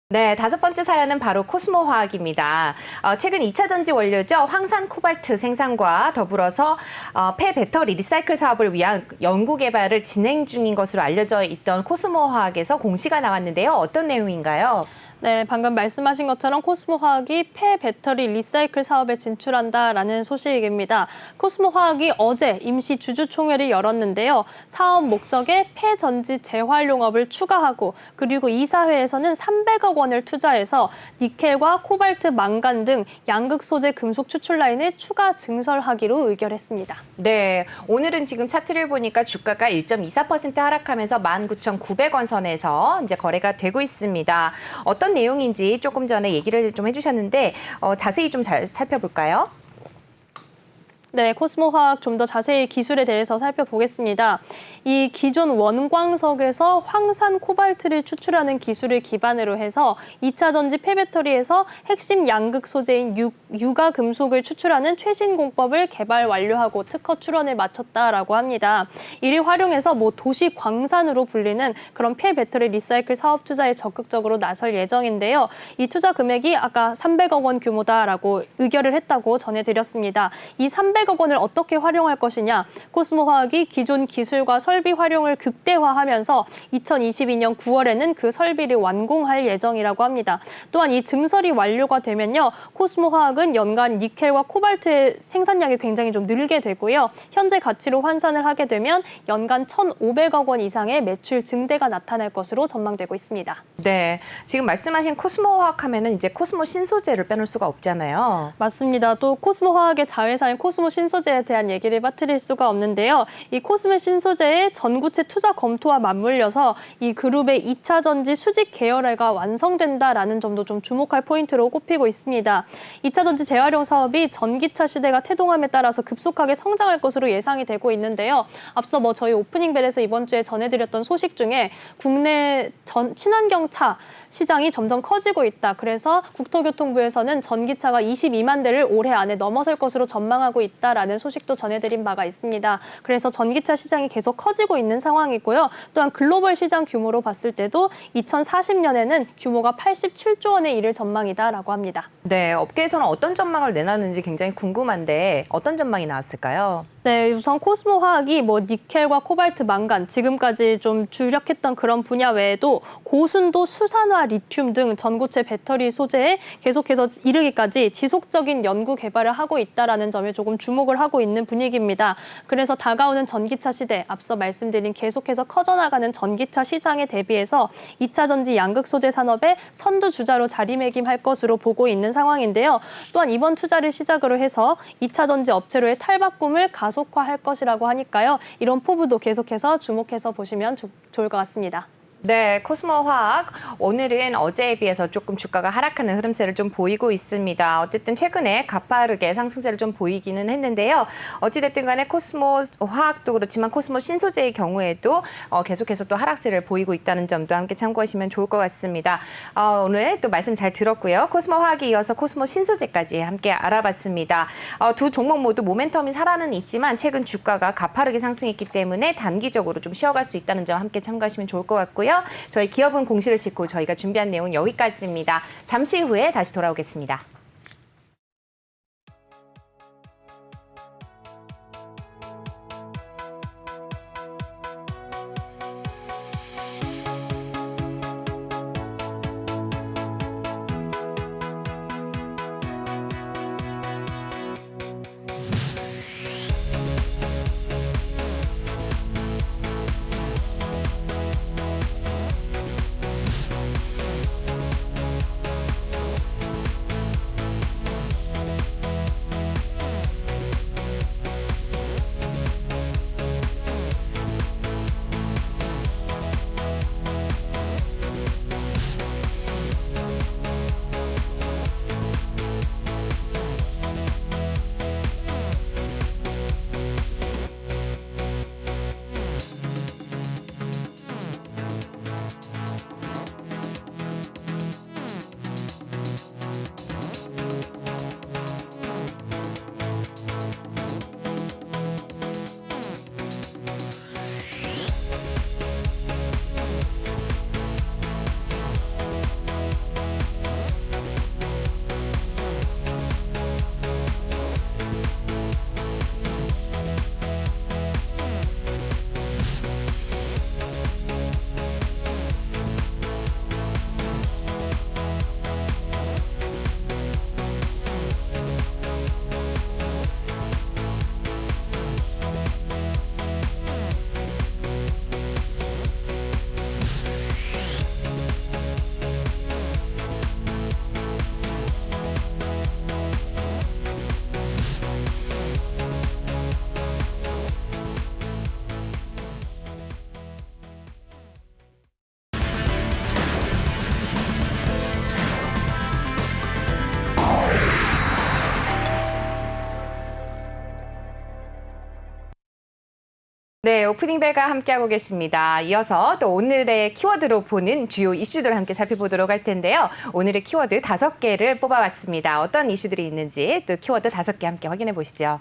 네, 5번째 사연은 바로 코스모화학입니다. 최근 2차 전지 원료죠. 황산 코발트 생산과 더불어서 폐배터리 리사이클 사업을 위한 연구 개발을 진행 중인 것으로 알려져 있던 코스모화학에서 공시가 나왔는데요. 어떤 내용인가요? 네, 방금 말씀하신 것처럼 코스모화학이 폐배터리 리사이클 사업에 진출한다라는 소식입니다. 코스모화학이 어제 임시 주주총회를 열었는데요. 사업 목적에 폐전지 재활용업을 추가하고 그리고 이사회에서는 300억 원을 투자해서 니켈과 코발트, 망간 등 양극 소재 금속 추출 라인을 추가 증설하기로 의결했습니다. 네, 오늘은 지금 차트를 보니까 주가가 1.24% 하락하면서 19,900원 선에서 이제 거래가 되고 있습니다. 어떤 내용인지 조금 전에 얘기를 좀 해주셨는데 자세히 좀 잘 살펴볼까요? 네, 코스모화학 좀 더 자세히 기술에 대해서 살펴보겠습니다. 이 기존 원광석에서 황산 코발트를 추출하는 기술을 기반으로 해서 2차 전지 폐배터리에서 핵심 양극 소재인 유가 금속을 추출하는 최신 공법을 개발 완료하고 특허 출원을 마쳤다라고 합니다. 이를 활용해서 도시 광산으로 불리는 그런 폐배터리 리사이클 사업 투자에 적극적으로 나설 예정인데요. 이 투자 금액이 아까 300억 원 규모다라고 의결을 했다고 전해드렸습니다. 이 300억 원을 어떻게 활용할 것이냐? 코스모화학이 기존 기술과 설비 활용을 극대화하면서 2022년 9월에는 그 설비를 완공할 예정이라고 합니다. 또한 이 증설이 완료가 되면요. 코스모화학은 연간 니켈과 코발트의 생산량이 굉장히 좀 늘게 되고요. 현재 가치로 환산을 하게 되면 연간 1,500억 원 이상의 매출 증대가 나타날 것으로 전망되고 있습니다. 네, 지금 말씀하신 코스모화학 하면은 이제 코스모 신소재를 빼놓을 수가 없잖아요. 맞습니다. 또 코스모화학의 자회사인 코스모 신소재에 대한 얘기를 빠뜨릴 수가 없는데요. 이 코스모 신소재의 전구체 투자 검토와 맞물려서 이 그룹의 2차 전지 수직 계열화가 완성된다라는 점도 좀 주목할 포인트로 꼽히고 있습니다. 2차 전지 재활용 사업이 전기차 시대가 태동함에 따라서 급속하게 성장할 것으로 예상이 되고 있는데요. 앞서 저희 오프닝 벨에서 이번 주에 전해드렸던 소식 중에 국내 친환경차 시장이 점점 커지고 있다. 그래서 국토교통부에서는 전기차가 22만 대를 올해 안에 넘어설 것으로 전망하고 있다라는 소식도 전해드린 바가 있습니다. 그래서 전기차 시장이 계속 커지고 있는 상황이고요. 또한 글로벌 시장 규모로 봤을 때도 2040년에는 규모가 87조 원에 이를 전망이다라고 합니다. 네, 업계에서는 어떤 전망을 내놨는지 굉장히 궁금한데 어떤 전망이 나왔을까요? 네, 우선 코스모화학이 니켈과 코발트, 망간 지금까지 좀 주력했던 그런 분야 외에도 고순도 수산화 리튬 등 전고체 배터리 소재에 계속해서 이르기까지 지속적인 연구 개발을 하고 있다라는 점에 조금 주목을 하고 있는 분위기입니다. 그래서 다가오는 전기차 시대, 앞서 말씀드린 계속해서 커져나가는 전기차 시장에 대비해서 2차 전지 양극 소재 산업의 선두 주자로 자리매김할 것으로 보고 있는 상황인데요. 또한 이번 투자를 시작으로 해서 2차 전지 업체로의 탈바꿈을 가속화할 것이라고 하니까요. 이런 포부도 계속해서 주목해서 보시면 좋을 것 같습니다. 네, 코스모화학 오늘은 어제에 비해서 조금 주가가 하락하는 흐름세를 좀 보이고 있습니다. 어쨌든 최근에 가파르게 상승세를 좀 보이기는 했는데요. 어찌됐든 간에 코스모화학도 그렇지만 코스모 신소재의 경우에도 계속해서 또 하락세를 보이고 있다는 점도 함께 참고하시면 좋을 것 같습니다. 오늘 또 말씀 잘 들었고요. 코스모화학에 이어서 코스모 신소재까지 함께 알아봤습니다. 두 종목 모두 모멘텀이 살아는 있지만 최근 주가가 가파르게 상승했기 때문에 단기적으로 좀 쉬어갈 수 있다는 점 함께 참고하시면 좋을 것 같고요. 저희 기업은 공시를 싣고 저희가 준비한 내용 여기까지입니다. 잠시 후에 다시 돌아오겠습니다. 네, 오프닝 벨과 함께하고 계십니다. 이어서 또 오늘의 키워드로 보는 주요 이슈들을 함께 살펴보도록 할 텐데요. 오늘의 키워드 5개를 뽑아왔습니다. 어떤 이슈들이 있는지 또 키워드 5개 함께 확인해 보시죠.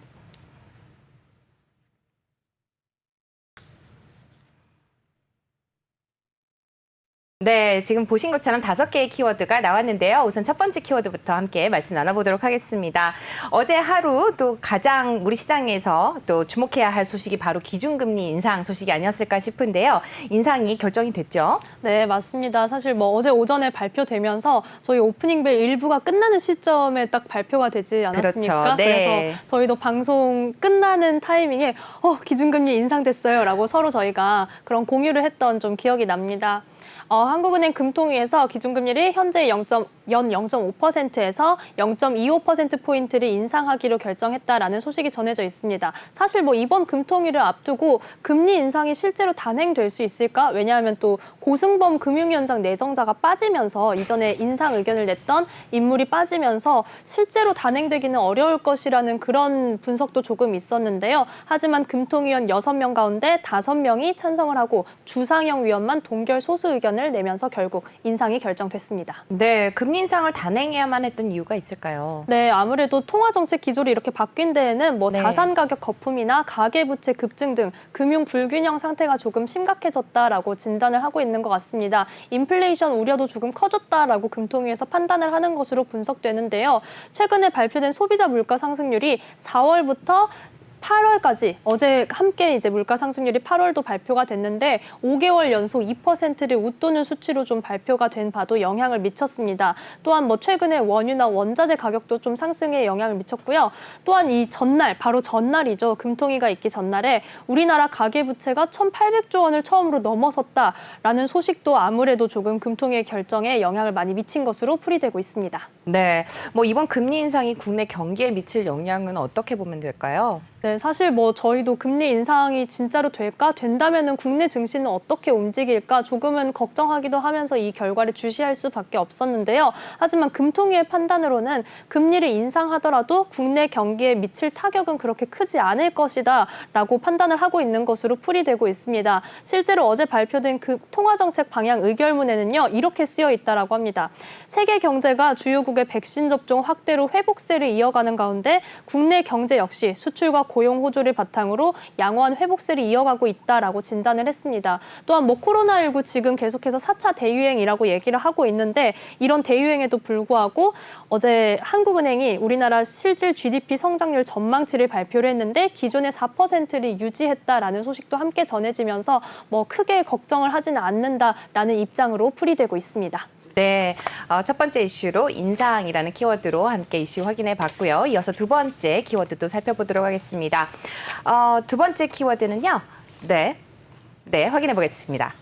네, 지금 보신 것처럼 5개의 키워드가 나왔는데요. 우선 첫 번째 키워드부터 함께 말씀 나눠보도록 하겠습니다. 어제 하루 또 가장 우리 시장에서 또 주목해야 할 소식이 바로 기준금리 인상 소식이 아니었을까 싶은데요. 인상이 결정이 됐죠? 네, 맞습니다. 사실 뭐 어제 오전에 발표되면서 저희 오프닝벨 일부가 끝나는 시점에 딱 발표가 되지 않았습니까? 그렇죠. 네. 그래서 저희도 방송 끝나는 타이밍에 기준금리 인상됐어요라고 서로 저희가 그런 공유를 했던 좀 기억이 납니다. 한국은행 금통위에서 기준금리를 현재 연 0.5%에서 0.25%포인트를 인상하기로 결정했다라는 소식이 전해져 있습니다. 사실 뭐 이번 금통위를 앞두고 금리 인상이 실제로 단행될 수 있을까? 왜냐하면 또 고승범 금융위원장 내정자가 빠지면서 이전에 인상 의견을 냈던 인물이 빠지면서 실제로 단행되기는 어려울 것이라는 그런 분석도 조금 있었는데요. 하지만 금통위원 6명 가운데 5명이 찬성을 하고 주상영 위원만 동결 소수 의견을 내면서 결국 인상이 결정됐습니다. 네, 금리 인상을 단행해야만 했던 이유가 있을까요? 네, 아무래도 통화정책 기조를 이렇게 바뀐 데에는 뭐 네. 자산 가격 거품이나 가계부채 급증 등 금융 불균형 상태가 조금 심각해졌다라고 진단을 하고 있는 것 같습니다. 인플레이션 우려도 조금 커졌다라고 금통위에서 판단을 하는 것으로 분석되는데요. 최근에 발표된 소비자 물가 상승률이 4월부터 8월까지 어제 함께 이제 물가 상승률이 8월도 발표가 됐는데 5개월 연속 2%를 웃도는 수치로 좀 발표가 된 바도 영향을 미쳤습니다. 또한 뭐 최근에 원유나 원자재 가격도 좀 상승에 영향을 미쳤고요. 또한 이 전날 바로 전날이죠. 금통위가 있기 전날에 우리나라 가계부채가 1,800조 원을 처음으로 넘어섰다라는 소식도 아무래도 조금 금통위의 결정에 영향을 많이 미친 것으로 풀이되고 있습니다. 네, 뭐 이번 금리 인상이 국내 경기에 미칠 영향은 어떻게 보면 될까요? 네, 사실 뭐 저희도 금리 인상이 진짜로 될까? 된다면은 국내 증시는 어떻게 움직일까? 조금은 걱정하기도 하면서 이 결과를 주시할 수밖에 없었는데요. 하지만 금통위의 판단으로는 금리를 인상하더라도 국내 경기에 미칠 타격은 그렇게 크지 않을 것이다라고 판단을 하고 있는 것으로 풀이되고 있습니다. 실제로 어제 발표된 그 통화정책 방향 의결문에는요, 이렇게 쓰여 있다라고 합니다. 세계 경제가 주요국의 백신 접종 확대로 회복세를 이어가는 가운데 국내 경제 역시 수출과 고용 호조를 바탕으로 양호한 회복세를 이어가고 있다라고 진단을 했습니다. 또한 뭐 코로나19 지금 계속해서 4차 대유행이라고 얘기를 하고 있는데 이런 대유행에도 불구하고 어제 한국은행이 우리나라 실질 GDP 성장률 전망치를 발표를 했는데 기존의 4%를 유지했다라는 소식도 함께 전해지면서 뭐 크게 걱정을 하지는 않는다라는 입장으로 풀이되고 있습니다. 네, 첫 번째 이슈로 인상이라는 키워드로 함께 이슈 확인해 봤고요. 이어서 두 번째 키워드도 살펴보도록 하겠습니다. 두 번째 키워드는요. 네, 확인해 보겠습니다.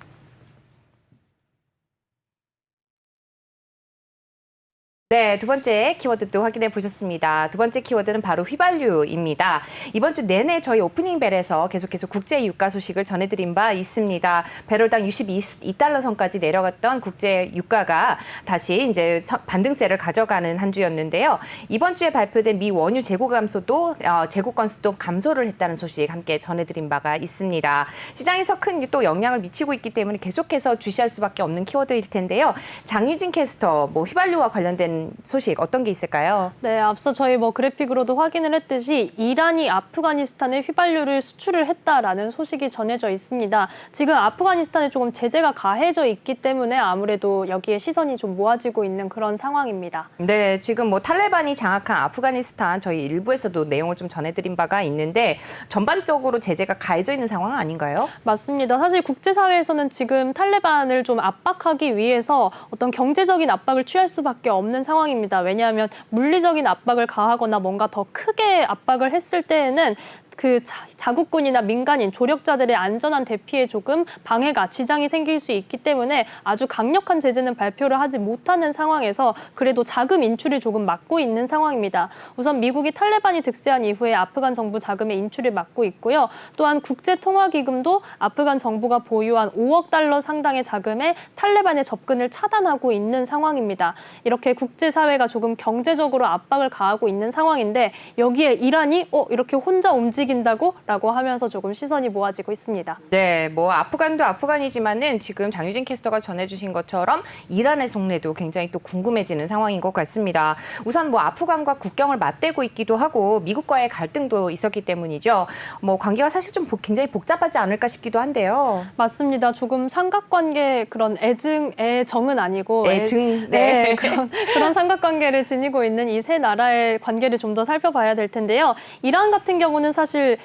네, 두 번째 키워드도 확인해 보셨습니다. 두 번째 키워드는 바로 휘발유입니다. 이번 주 내내 저희 오프닝 벨에서 계속해서 국제 유가 소식을 전해드린 바 있습니다. 배럴당 62달러 선까지 내려갔던 국제 유가가 다시 이제 반등세를 가져가는 한 주였는데요. 이번 주에 발표된 미 원유 재고 감소도 재고 건수도 감소를 했다는 소식 함께 전해드린 바가 있습니다. 시장에서 큰 또 영향을 미치고 있기 때문에 계속해서 주시할 수밖에 없는 키워드일 텐데요. 장유진 캐스터, 뭐 휘발유와 관련된 소식 어떤 게 있을까요? 네, 앞서 저희 뭐 그래픽으로도 확인을 했듯이 이란이 아프가니스탄에 휘발유를 수출을 했다라는 소식이 전해져 있습니다. 지금 아프가니스탄에 조금 제재가 가해져 있기 때문에 아무래도 여기에 시선이 좀 모아지고 있는 그런 상황입니다. 네, 지금 뭐 탈레반이 장악한 아프가니스탄 저희 일부에서도 내용을 좀 전해드린 바가 있는데 전반적으로 제재가 가해져 있는 상황 아닌가요? 맞습니다. 사실 국제사회에서는 지금 탈레반을 좀 압박하기 위해서 어떤 경제적인 압박을 취할 수밖에 없는 상황입니다. 왜냐하면 물리적인 압박을 가하거나 뭔가 더 크게 압박을 했을 때에는 그 자국군이나 민간인, 조력자들의 안전한 대피에 조금 방해가, 지장이 생길 수 있기 때문에 아주 강력한 제재는 발표를 하지 못하는 상황에서 그래도 자금 인출을 조금 막고 있는 상황입니다. 우선 미국이 탈레반이 득세한 이후에 아프간 정부 자금의 인출을 막고 있고요. 또한 국제통화기금도 아프간 정부가 보유한 5억 달러 상당의 자금에 탈레반의 접근을 차단하고 있는 상황입니다. 이렇게 국제사회가 조금 경제적으로 압박을 가하고 있는 상황인데 여기에 이란이 이렇게 혼자 움직이는 움직인다고? 라고 하면서 조금 시선이 모아지고 있습니다. 네, 뭐 아프간도 아프간이지만은 지금 장유진 캐스터가 전해주신 것처럼 이란의 속내도 굉장히 또 궁금해지는 상황인 것 같습니다. 우선 뭐 아프간과 국경을 맞대고 있기도 하고 미국과의 갈등도 있었기 때문이죠. 뭐 관계가 사실 좀 굉장히 복잡하지 않을까 싶기도 한데요. 맞습니다. 조금 삼각관계 그런 애정은 아니고 애증, 네, 그런 삼각관계를 지니고 있는 이 세 나라의 관계를 좀 더 살펴봐야 될 텐데요. 이란 같은 경우는 사실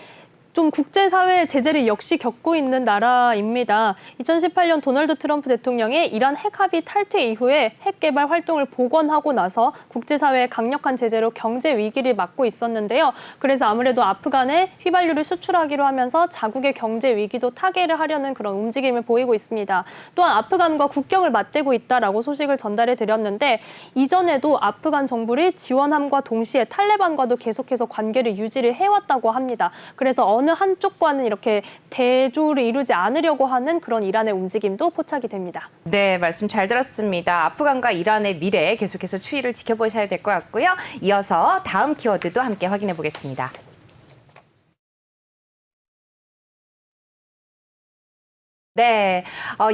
좀 국제사회 제재를 역시 겪고 있는 나라입니다. 2018년 도널드 트럼프 대통령의 이란 핵합의 탈퇴 이후에 핵 개발 활동을 복원하고 나서 국제사회의 강력한 제재로 경제 위기를 맞고 있었는데요. 그래서 아무래도 아프간에 휘발유를 수출하기로 하면서 자국의 경제 위기도 타개를 하려는 그런 움직임을 보이고 있습니다. 또한 아프간과 국경을 맞대고 있다라고 소식을 전달해 드렸는데 이전에도 아프간 정부를 지원함과 동시에 탈레반과도 계속해서 관계를 유지를 해왔다고 합니다. 그래서 어느 한쪽과는 이렇게 대조를 이루지 않으려고 하는 그런 이란의 움직임도 포착이 됩니다. 네, 말씀 잘 들었습니다. 아프간과 이란의 미래 계속해서 추이를 지켜보셔야 될 것 같고요. 이어서 다음 키워드도 함께 확인해 보겠습니다. 네,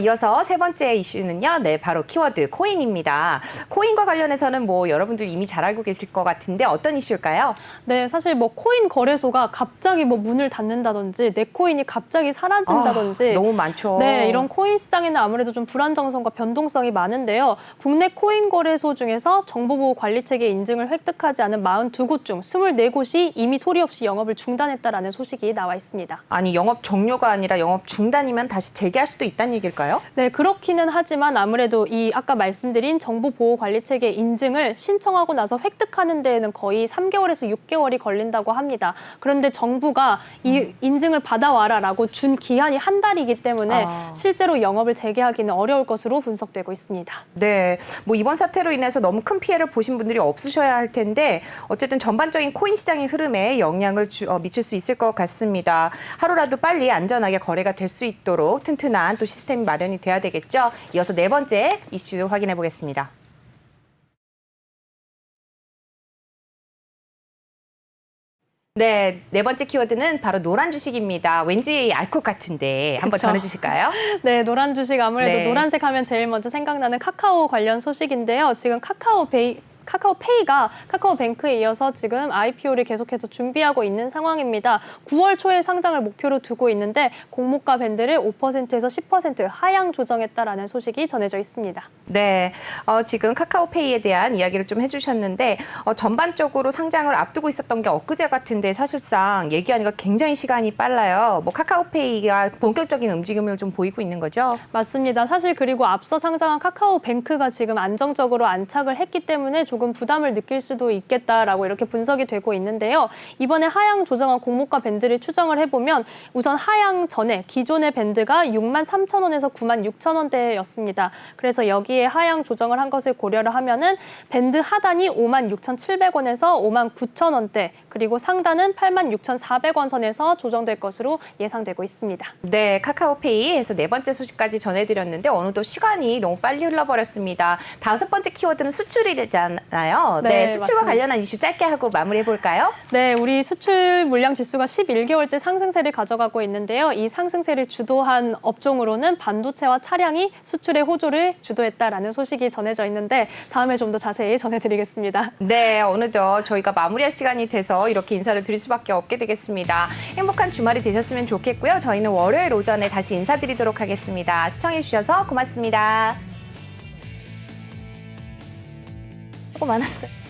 이어서 세 번째 이슈는요. 네, 바로 키워드 코인입니다. 코인과 관련해서는 뭐 여러분들 이미 잘 알고 계실 것 같은데 어떤 이슈일까요? 네, 사실 뭐 코인 거래소가 갑자기 뭐 문을 닫는다든지 내 코인이 갑자기 사라진다든지 너무 많죠. 네, 이런 코인 시장에는 아무래도 좀 불안정성과 변동성이 많은데요. 국내 코인 거래소 중에서 정보보호관리체계 인증을 획득하지 않은 42곳 중 24곳이 이미 소리 없이 영업을 중단했다라는 소식이 나와 있습니다. 아니, 영업 종료가 아니라 영업 중단이면 다시 재개할 수도 있다는 얘기일까요? 네, 그렇기는 하지만 아무래도 이 아까 말씀드린 정보보호관리체계 인증을 신청하고 나서 획득하는 데에는 거의 3개월에서 6개월이 걸린다고 합니다. 그런데 정부가 이 인증을 받아와라라고 준 기한이 한 달이기 때문에 실제로 영업을 재개하기는 어려울 것으로 분석되고 있습니다. 네, 뭐 이번 사태로 인해서 너무 큰 피해를 보신 분들이 없으셔야 할 텐데 어쨌든 전반적인 코인 시장의 흐름에 영향을 미칠 수 있을 것 같습니다. 하루라도 빨리 안전하게 거래가 될 수 있도록 튼튼한 또 시스템이 마련이 돼야 되겠죠. 이어서 네 번째 이슈 확인해 보겠습니다. 네, 네 번째 키워드는 바로 노란 주식입니다. 왠지 알 것 같은데 한번 그쵸. 전해주실까요? 네, 노란 주식 아무래도 네. 노란색 하면 제일 먼저 생각나는 카카오 관련 소식인데요. 지금 카카오페이가 카카오뱅크에 이어서 지금 IPO를 계속해서 준비하고 있는 상황입니다. 9월 초에 상장을 목표로 두고 있는데 공모가 밴드를 5%에서 10% 하향 조정했다라는 소식이 전해져 있습니다. 네, 지금 카카오페이에 대한 이야기를 좀 해주셨는데 전반적으로 상장을 앞두고 있었던 게 엊그제 같은데 사실상 얘기하니까 굉장히 시간이 빨라요. 뭐 카카오페이가 본격적인 움직임을 좀 보이고 있는 거죠? 맞습니다. 사실 그리고 앞서 상장한 카카오뱅크가 지금 안정적으로 안착을 했기 때문에 조금 부담을 느낄 수도 있겠다라고 이렇게 분석이 되고 있는데요. 이번에 하향 조정한 공모가 밴드를 추정을 해보면 우선 하향 전에 기존의 밴드가 63,000원에서 96,000원대였습니다. 그래서 여기에 하향 조정을 한 것을 고려를 하면은 밴드 하단이 56,700원에서 59,000원대 그리고 상단은 86,400원 선에서 조정될 것으로 예상되고 있습니다. 네, 카카오페이에서 네 번째 소식까지 전해드렸는데 어느덧 시간이 너무 빨리 흘러버렸습니다. 다섯 번째 키워드는 수출이잖아요. 네, 수출과 맞습니다. 관련한 이슈 짧게 하고 마무리해볼까요? 네, 우리 수출 물량 지수가 11개월째 상승세를 가져가고 있는데요. 이 상승세를 주도한 업종으로는 반도체와 차량이 수출의 호조를 주도했다라는 소식이 전해져 있는데 다음에 좀 더 자세히 전해드리겠습니다. 네, 어느덧 저희가 마무리할 시간이 돼서 이렇게 인사를 드릴 수밖에 없게 되겠습니다. 행복한 주말이 되셨으면 좋겠고요. 저희는 월요일 오전에 다시 인사드리도록 하겠습니다. 시청해주셔서 고맙습니다. 수고 많았어요.